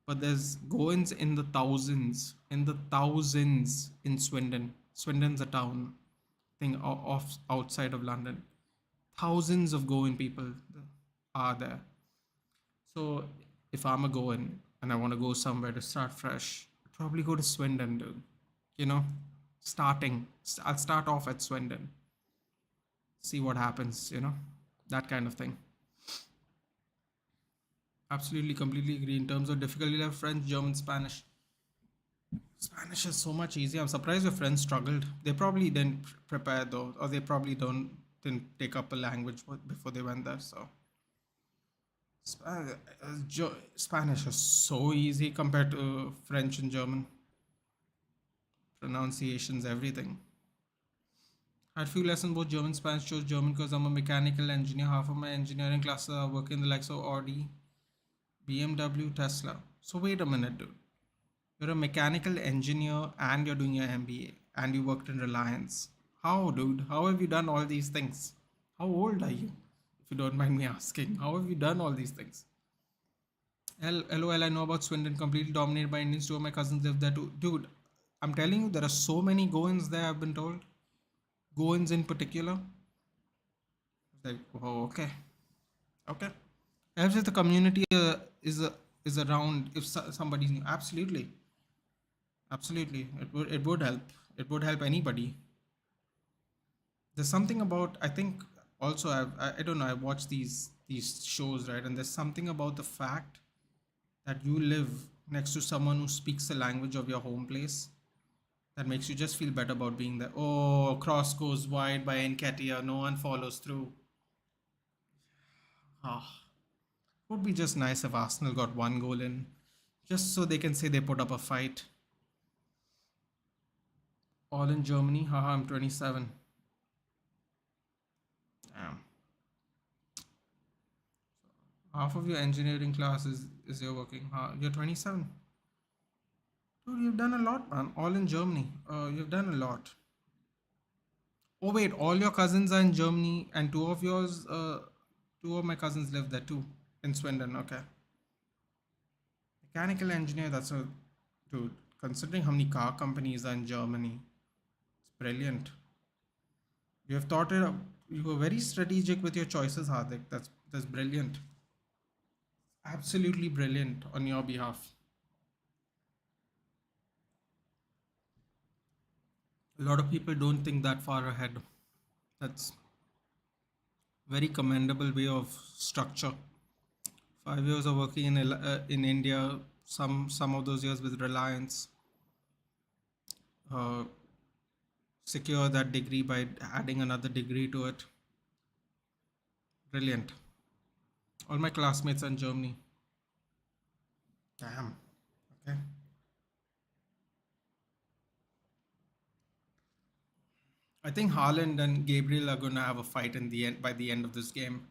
but there's Goans in the thousands in Swindon. Swindon's a town thing off outside of London. Thousands of Goan people are there. So if I'm a Goan and I want to go somewhere to start fresh, I'd probably go to Swindon, dude. You know, I'll start off at Swindon, see what happens, that kind of thing. Absolutely, completely agree. In terms of difficulty level, French, German, Spanish. Spanish is so much easier. I'm surprised your friends struggled. They probably didn't prepare though, or they probably didn't take up a language before they went there. So Spanish is so easy compared to French and German. Pronunciations, everything. I had few lessons both German, Spanish. Chose German because I'm a mechanical engineer. Half of my engineering classes are working in the likes of Audi, BMW, Tesla. So wait a minute, dude. You're a mechanical engineer and you're doing your MBA and you worked in Reliance. How, dude? How have you done all these things? How old are you? If you don't mind me asking, how have you done all these things? LOL, I know about Swindon, completely dominated by Indians. Two of my cousins live there too. Dude, I'm telling you, there are so many Goans there, I've been told. Goans in particular. Like, oh, okay. Okay. Helps if the community is around, if somebody's new. Absolutely. Absolutely. It would help. It would help anybody. There's something about, I think also I don't know, I watch these shows, right? And there's something about the fact that you live next to someone who speaks the language of your home place. That makes you just feel better about being there. Oh, cross goes wide by Nketiah. No one follows through. Ah, would be just nice if Arsenal got one goal in, just so they can say they put up a fight. All in Germany. Haha, I'm 27. Damn. Half of your engineering class is your working. You're 27. Dude, you've done a lot, man. All in Germany. You've done a lot. Oh wait, all your cousins are in Germany, and two of my cousins live there too, in Swindon. Okay, mechanical engineer. That's a dude. Considering how many car companies are in Germany, it's brilliant. You have thought it up. You were very strategic with your choices, Hardik. That's brilliant. Absolutely brilliant on your behalf. A lot of people don't think that far ahead. That's very commendable way of structure. 5 years of working in India, some of those years with Reliance, uh, secure that degree by adding another degree to it. Brilliant. All my classmates are in Germany. Damn. Okay. I think Haaland and Gabriel are gonna have a fight in the end by the end of this game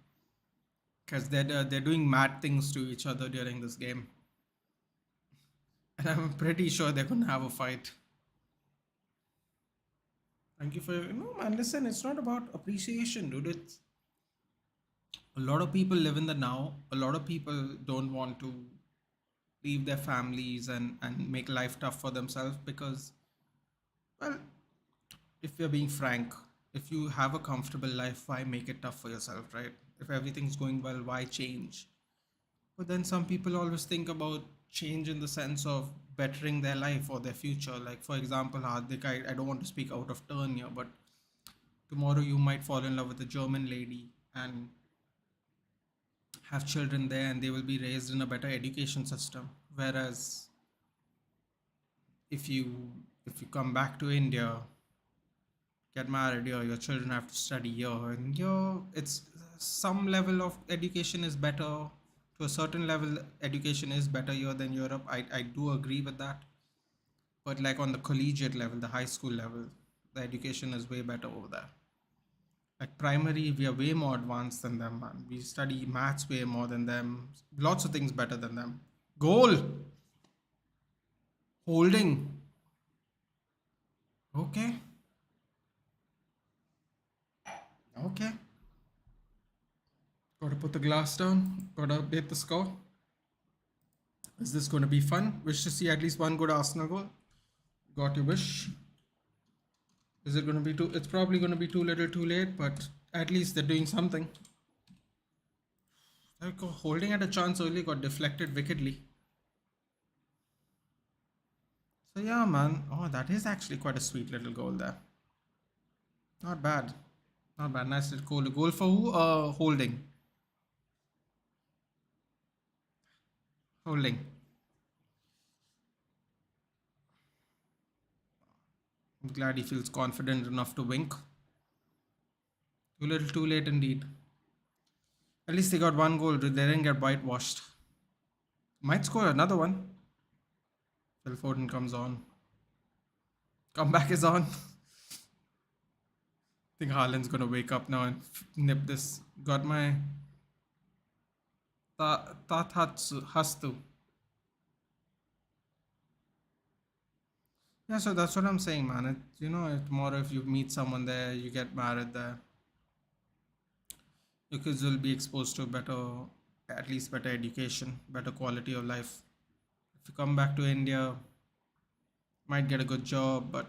because they're doing mad things to each other during this game, and I'm pretty sure they're gonna have a fight. Thank you for no man. Listen, it's not about appreciation, dude. It's a lot of people live in the now. A lot of people don't want to leave their families and make life tough for themselves because, well, if you're being frank, if you have a comfortable life, why make it tough for yourself, right? If everything's going well, why change? But then some people always think about change in the sense of bettering their life or their future. Like, for example, Hardik, I don't want to speak out of turn here, but tomorrow you might fall in love with a German lady and have children there, and they will be raised in a better education system. Whereas if you if you come back to India, get married here, your children have to study here, and here it's some level of education is better. To a certain level, education is better here than Europe. I do agree with that. But like on the collegiate level, the high school level, the education is way better over there. Like primary, we are way more advanced than them, man. We study maths way more than them. Lots of things better than them. Goal. Holding. Okay. Okay. Gotta put the glass down. Gotta update the score. Is this going to be fun? Wish to see at least one good Arsenal goal. Got your wish. Is it going to be too? It's probably going to be too little, too late. But at least they're doing something. Like holding at a chance early got deflected wickedly. So yeah, man. Oh, that is actually quite a sweet little goal there. Not bad. Not bad. Nice little goal. Goal for who? Holding. Holding. I'm glad he feels confident enough to wink. Too little, too late indeed. At least they got one goal. They didn't get whitewashed. Might score another one. Phil Foden comes on. Comeback is on. I think Haaland's gonna wake up now and nip this. Got my Tathatsu Hastu. Yeah, so that's what I'm saying, man. Tomorrow if you meet someone there, you get married there, your kids will be exposed to at least better education, better quality of life. If you come back to India, might get a good job, but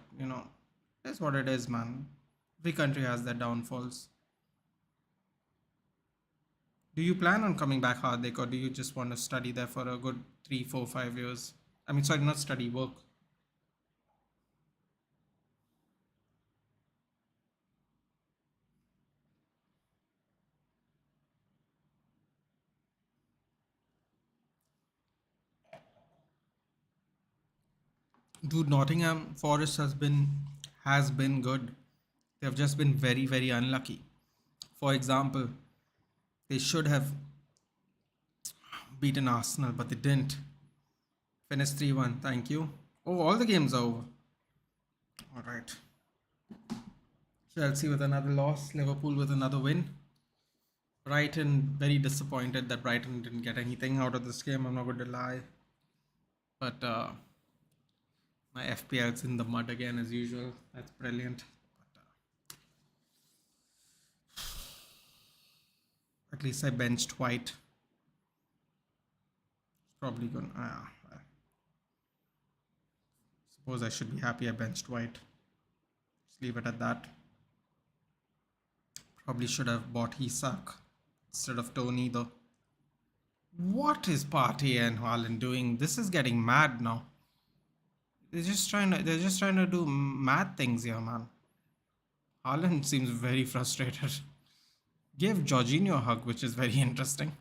it's what it is, man. Every country has their downfalls. Do you plan on coming back, Hardik, or do you just want to study there for a good 3, 4, 5 years? I mean, sorry, not study, work. Dude, Nottingham Forest has been good. They've just been very, very unlucky. For example, they should have beaten Arsenal, but they didn't. Finished 3-1. Thank you. Oh, all the games are over. All right. Chelsea with another loss. Liverpool with another win. Brighton, very disappointed that Brighton didn't get anything out of this game. I'm not going to lie. But my FPL's in the mud again as usual. That's brilliant. But, at least I benched White. Probably going to. Suppose I should be happy I benched White. Just leave it at that. Probably should have bought Isak instead of Tony though. What is Partey and Haaland doing? This is getting mad now. They're just trying to do mad things here, man. Haaland seems very frustrated. Gave Jorginho a hug, which is very interesting.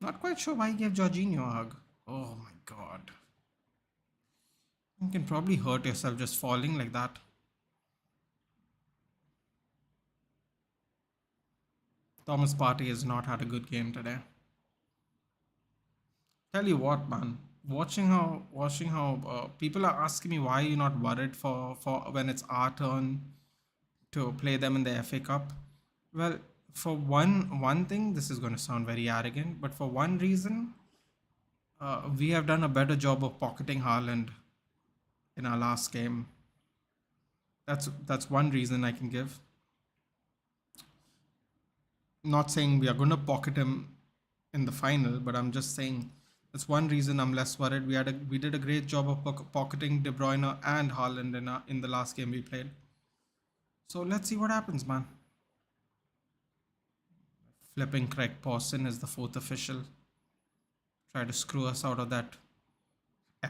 Not quite sure why he gave Jorginho a hug. Oh my god. You can probably hurt yourself just falling like that. Thomas Partey has not had a good game today. Tell you what, man. Watching how people are asking me why you're not worried for when it's our turn to play them in the FA Cup. Well, for one thing, this is going to sound very arrogant, but for one reason, we have done a better job of pocketing Haaland in our last game. That's one reason I can give. Not saying we are going to pocket him in the final, but I'm just saying that's one reason I'm less worried. We did a great job of pocketing De Bruyne and Haaland in the last game we played. So let's see what happens, man. Flipping Craig Pawson is the fourth official. Try to screw us out of that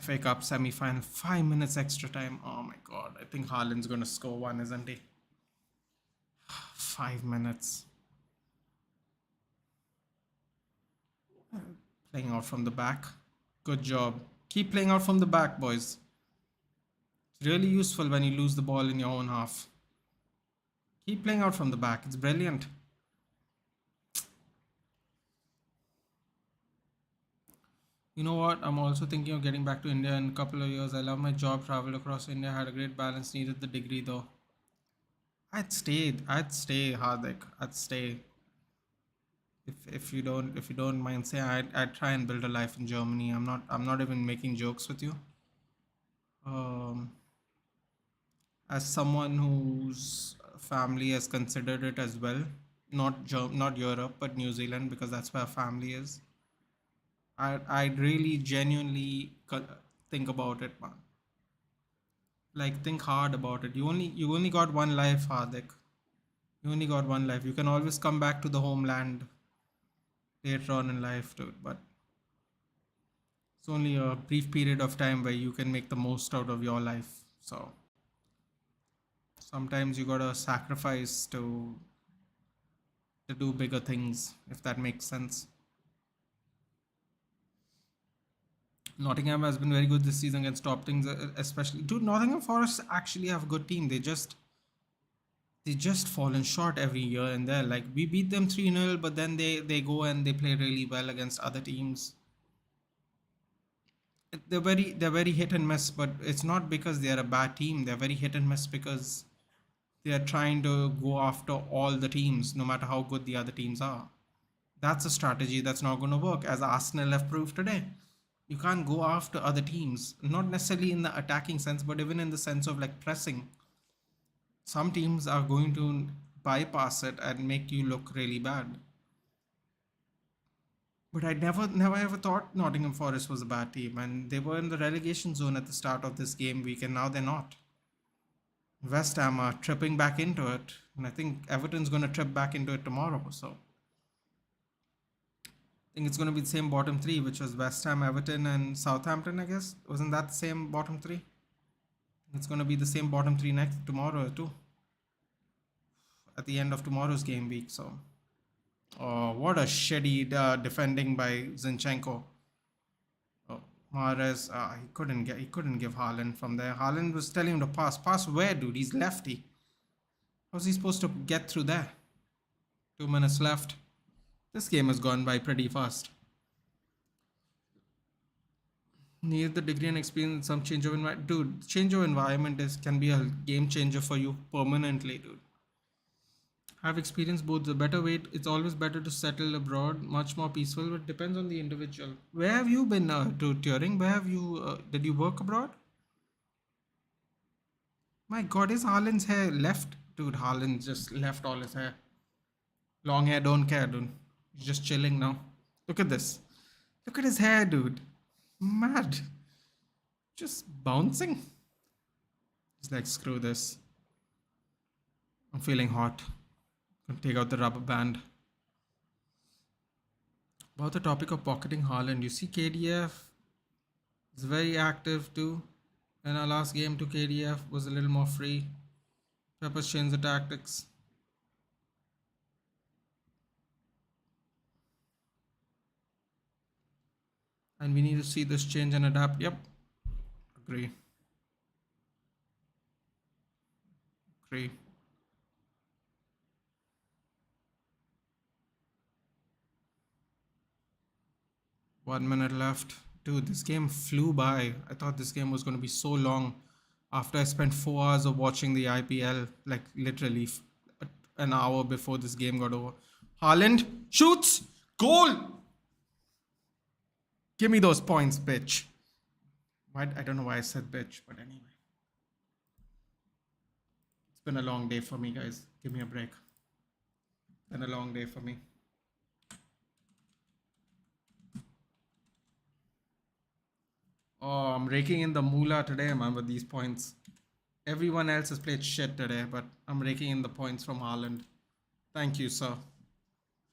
FA Cup semi-final. 5 minutes extra time. Oh my god. I think Haaland's going to score one, isn't he? 5 minutes. Playing out from the back. Good job. Keep playing out from the back, boys. It's really useful when you lose the ball in your own half. Keep playing out from the back. It's brilliant. You know what? I'm also thinking of getting back to India in a couple of years. I love my job, traveled across India, had a great balance, needed the degree though. I'd stay, Hardik. I'd stay. If you don't mind saying, I'd try and build a life in Germany. I'm not even making jokes with you. As someone whose family has considered it as well, not Europe but New Zealand, because that's where family is. I'd really genuinely think about it, man. Like, think hard about it. You only got one life, Hardik. You only got one life. You can always come back to the homeland later on in life, dude. But it's only a brief period of time where you can make the most out of your life. So sometimes you gotta sacrifice to do bigger things, if that makes sense. Nottingham has been very good this season against top teams, especially. Dude, Nottingham Forest actually have a good team. They just fallen short every year and there. Like, we beat them 3-0, but then they go and they play really well against other teams. They're very hit and miss, but it's not because they're a bad team. They're very hit and miss because they are trying to go after all the teams, no matter how good the other teams are. That's a strategy that's not going to work, as Arsenal have proved today. You can't go after other teams, not necessarily in the attacking sense, but even in the sense of like pressing. Some teams are going to bypass it and make you look really bad. But I never ever thought Nottingham Forest was a bad team, and they were in the relegation zone at the start of this game week, and now they're not. West Ham are tripping back into it, and I think Everton's going to trip back into it tomorrow. So I think it's going to be the same bottom three, which was West Ham, Everton, and Southampton, I guess. Wasn't that the same bottom three? It's going to be the same bottom three tomorrow too. At the end of tomorrow's game week. So, oh, what a shitty defending by Zinchenko. Oh, Mahrez, he couldn't give Haaland from there. Haaland was telling him to pass. Pass where, dude? He's lefty. How's he supposed to get through there? 2 minutes left. This game has gone by pretty fast. Need the degree and experience some change of environment. Dude, change of environment can be a game changer for you permanently, dude. Have experienced both. The better way, it's always better to settle abroad, much more peaceful, but depends on the individual. Where have you been to touring? Where have you, did you work abroad? My god, is Haaland's hair left? Dude, Haaland just left all his hair. Long hair, don't care, dude. He's just chilling now. Look at this. Look at his hair, dude. Mad. Just bouncing. He's like, screw this. I'm feeling hot. Gonna take out the rubber band. About the topic of pocketing Haaland, you see KDF is very active too. And our last game to KDF was a little more free. Peppers changed the tactics. And we need to see this change and adapt. Yep. Agree. Agree. One minute left. Dude, this game flew by. I thought this game was going to be so long. After I spent 4 hours of watching the IPL, like literally an hour before this game got over. Haaland shoots! Goal! Give me those points, bitch. I don't know why I said bitch, but anyway. It's been a long day for me, guys. Give me a break. It's been a long day for me. Oh, I'm raking in the moolah today, man, with these points. Everyone else has played shit today, but I'm raking in the points from Haaland. Thank you, sir.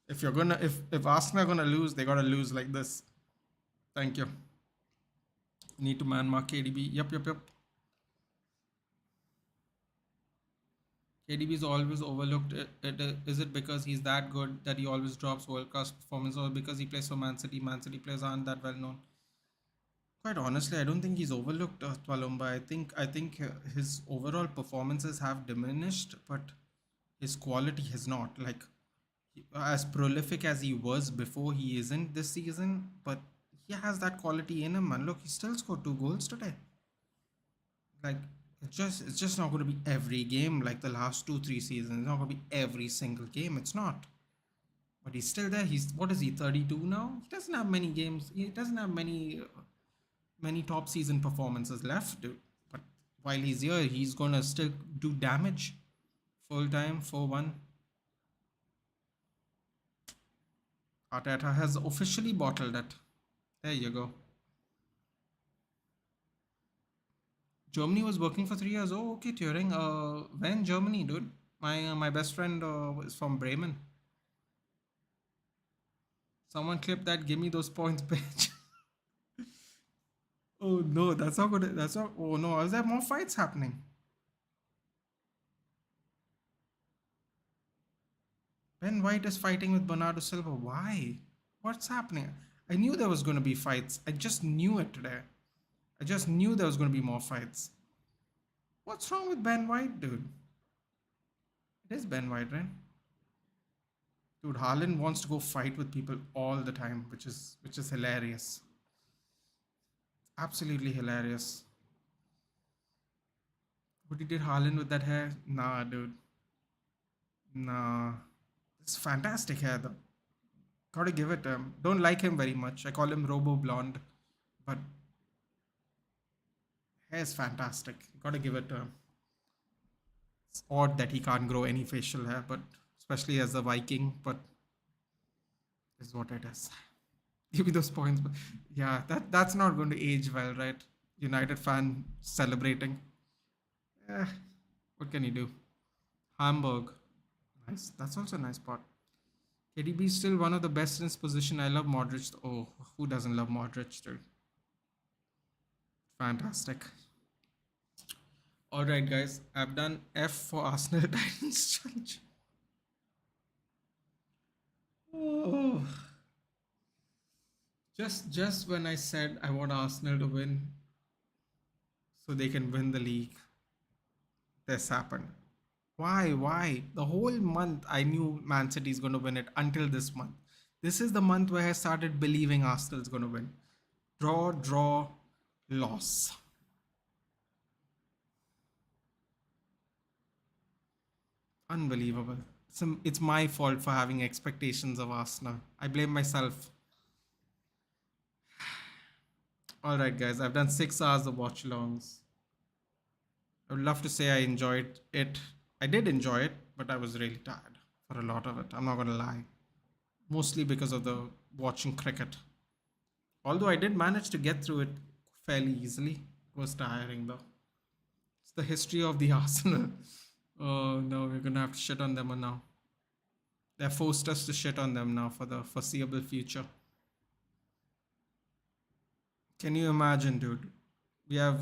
If Arsenal are gonna lose, they gotta lose like this. Thank you. Need to man mark KDB. Yep. KDB is always overlooked. Is it because he's that good that he always drops world class performance, or because he plays for Man City? Man City players aren't that well known. Quite honestly, I don't think he's overlooked, Twalumba. I think his overall performances have diminished, but his quality has not. Like, as prolific as he was before, he isn't this season, but he has that quality in him, man. Look, he still scored 2 goals today. Like, it's just not going to be every game like the last 2-3 seasons. It's not going to be every single game. It's not. But he's still there. He's, what is he, 32 now? He doesn't have many games. He doesn't have many top season performances left, dude. But while he's here, he's gonna still do damage. Full time, 4-1. Arteta has officially bottled it. There you go. Germany was working for 3 years. Oh, okay, Turing. When Germany, dude? My best friend is from Bremen. Someone clip that. Give me those points, bitch. Oh no, that's not good. That's not. Oh no, is there more fights happening? Ben White is fighting with Bernardo Silva. Why? What's happening? I knew there was going to be fights. I just knew it today. I just knew there was going to be more fights. What's wrong with Ben White, dude? It is Ben White, right? Dude, Haaland wants to go fight with people all the time, which is hilarious. Absolutely hilarious. What did Haaland with that hair? Nah, dude. Nah. It's fantastic hair, though. Gotta give it to him. Don't like him very much. I call him Robo Blonde. But hair is fantastic. Gotta give it to him. It's odd that he can't grow any facial hair, but especially as a Viking, but this is what it is. Give me those points. But yeah, that's not going to age well, right? United fan celebrating. Eh, what can you do? Hamburg. Nice. That's also a nice spot. KDB is still one of the best in his position. I love Modric. Oh, who doesn't love Modric, dude? Fantastic. All right, guys. I've done F for Arsenal Titans challenge. Oh. Just when I said I want Arsenal to win so they can win the league, this happened. Why? Why? The whole month I knew Man City is going to win it until this month. This is the month where I started believing Arsenal is going to win. Draw, loss. Unbelievable. It's my fault for having expectations of Arsenal. I blame myself. All right, guys, I've done 6 hours of watch alongs. I would love to say I enjoyed it. I did enjoy it, but I was really tired for a lot of it. I'm not going to lie. Mostly because of the watching cricket. Although I did manage to get through it fairly easily. It was tiring though. It's the history of the Arsenal. Oh no, we're going to have to shit on them now. They've forced us to shit on them now for the foreseeable future. Can you imagine, dude? We have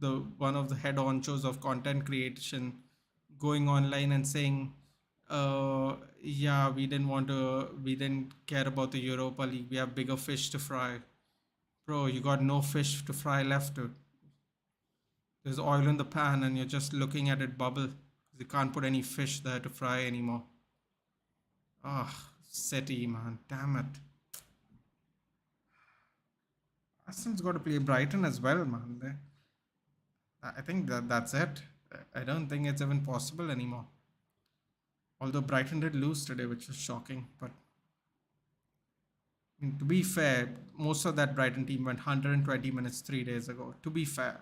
the one of the head honchos of content creation going online and saying, yeah, we didn't care about the Europa League. We have bigger fish to fry. Bro, you got no fish to fry left, dude. There's oil in the pan and you're just looking at it bubble. You can't put any fish there to fry anymore. Ah, City, man. Damn it. Arsenal's got to play Brighton as well, man. I think that's it. I don't think it's even possible anymore. Although Brighton did lose today, which was shocking. But I mean, to be fair, most of that Brighton team went 120 minutes 3 days ago. To be fair,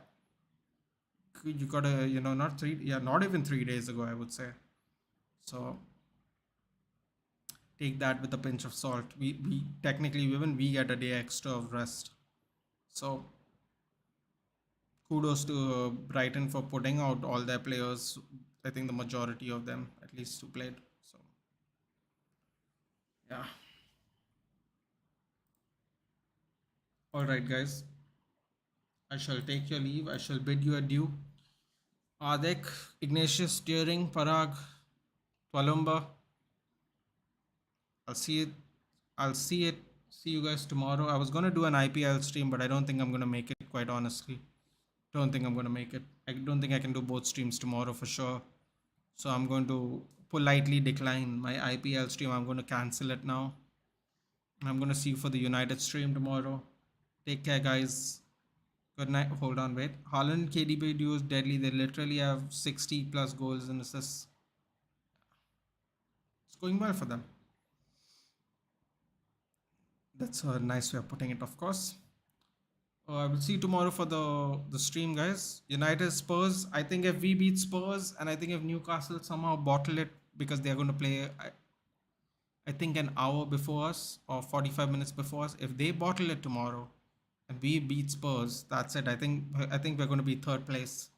you gotta, not even 3 days ago, I would say. So take that with a pinch of salt. We technically, even we get a day extra of rest. So kudos to Brighton for putting out all their players. I think the majority of them, at least, who played. So yeah. All right, guys. I shall take your leave. I shall bid you adieu. Adek, Ignatius, Turing, Parag, Twalumba. I'll see it. I'll see it. See you guys tomorrow. I was gonna do an IPL stream, but I don't think I'm gonna make it. Quite honestly, don't think I'm gonna make it. I don't think I can do both streams tomorrow for sure. So I'm going to politely decline my IPL stream. I'm going to cancel it now. I'm going to see you for the United stream tomorrow. Take care, guys. Good night. Hold on, wait. Haaland KDB duo is deadly. They literally have 60 plus goals and assists. It's going well for them. That's a nice way of putting it, of course. I will see you tomorrow for the stream, guys. United Spurs. I think if we beat Spurs, and I think if Newcastle somehow bottle it because they are going to play, I think an hour before us or 45 minutes before us. If they bottle it tomorrow, and we beat Spurs, that's it. I think we're going to be third place.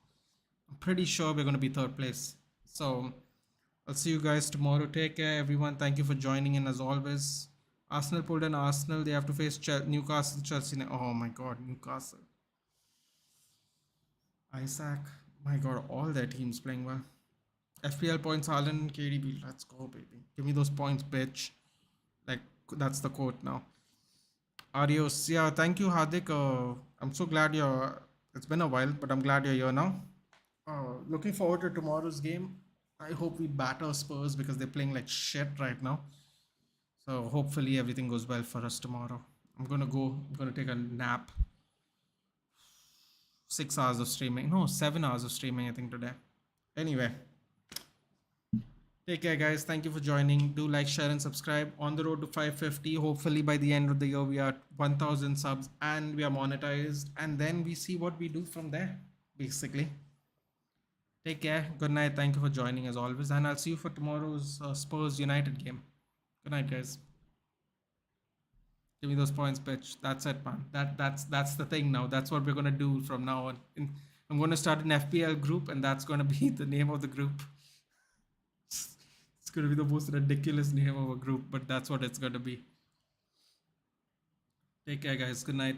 I'm pretty sure we're going to be third place. So I'll see you guys tomorrow. Take care, everyone. Thank you for joining in as always. Arsenal pulled an Arsenal. They have to face Newcastle, Chelsea. Oh my God, Newcastle. Isaac. My God, all their teams playing well. FPL points, Haaland, KDB. Let's go, baby. Give me those points, bitch. Like, that's the quote now. Adios. Yeah, thank you, Hardik. I'm so glad you're. It's been a while, but I'm glad you're here now. Looking forward to tomorrow's game. I hope we batter Spurs because they're playing like shit right now. So hopefully everything goes well for us tomorrow. I'm gonna take a nap. 6 hours of streaming. No, 7 hours of streaming, I think, today. Anyway. Take care, guys. Thank you for joining. Do like, share, and subscribe. On the road to 550. Hopefully, by the end of the year, we are 1,000 subs and we are monetized. And then we see what we do from there, basically. Take care. Good night. Thank you for joining as always. And I'll see you for tomorrow's Spurs United game. Good night, guys. Give me those points, bitch. That's it, man. That's the thing now. That's what we're gonna do from now on. I'm gonna start an FPL group, and that's gonna be the name of the group. It's going to be the most ridiculous name of a group, but that's what it's going to be. Take care, guys. Good night.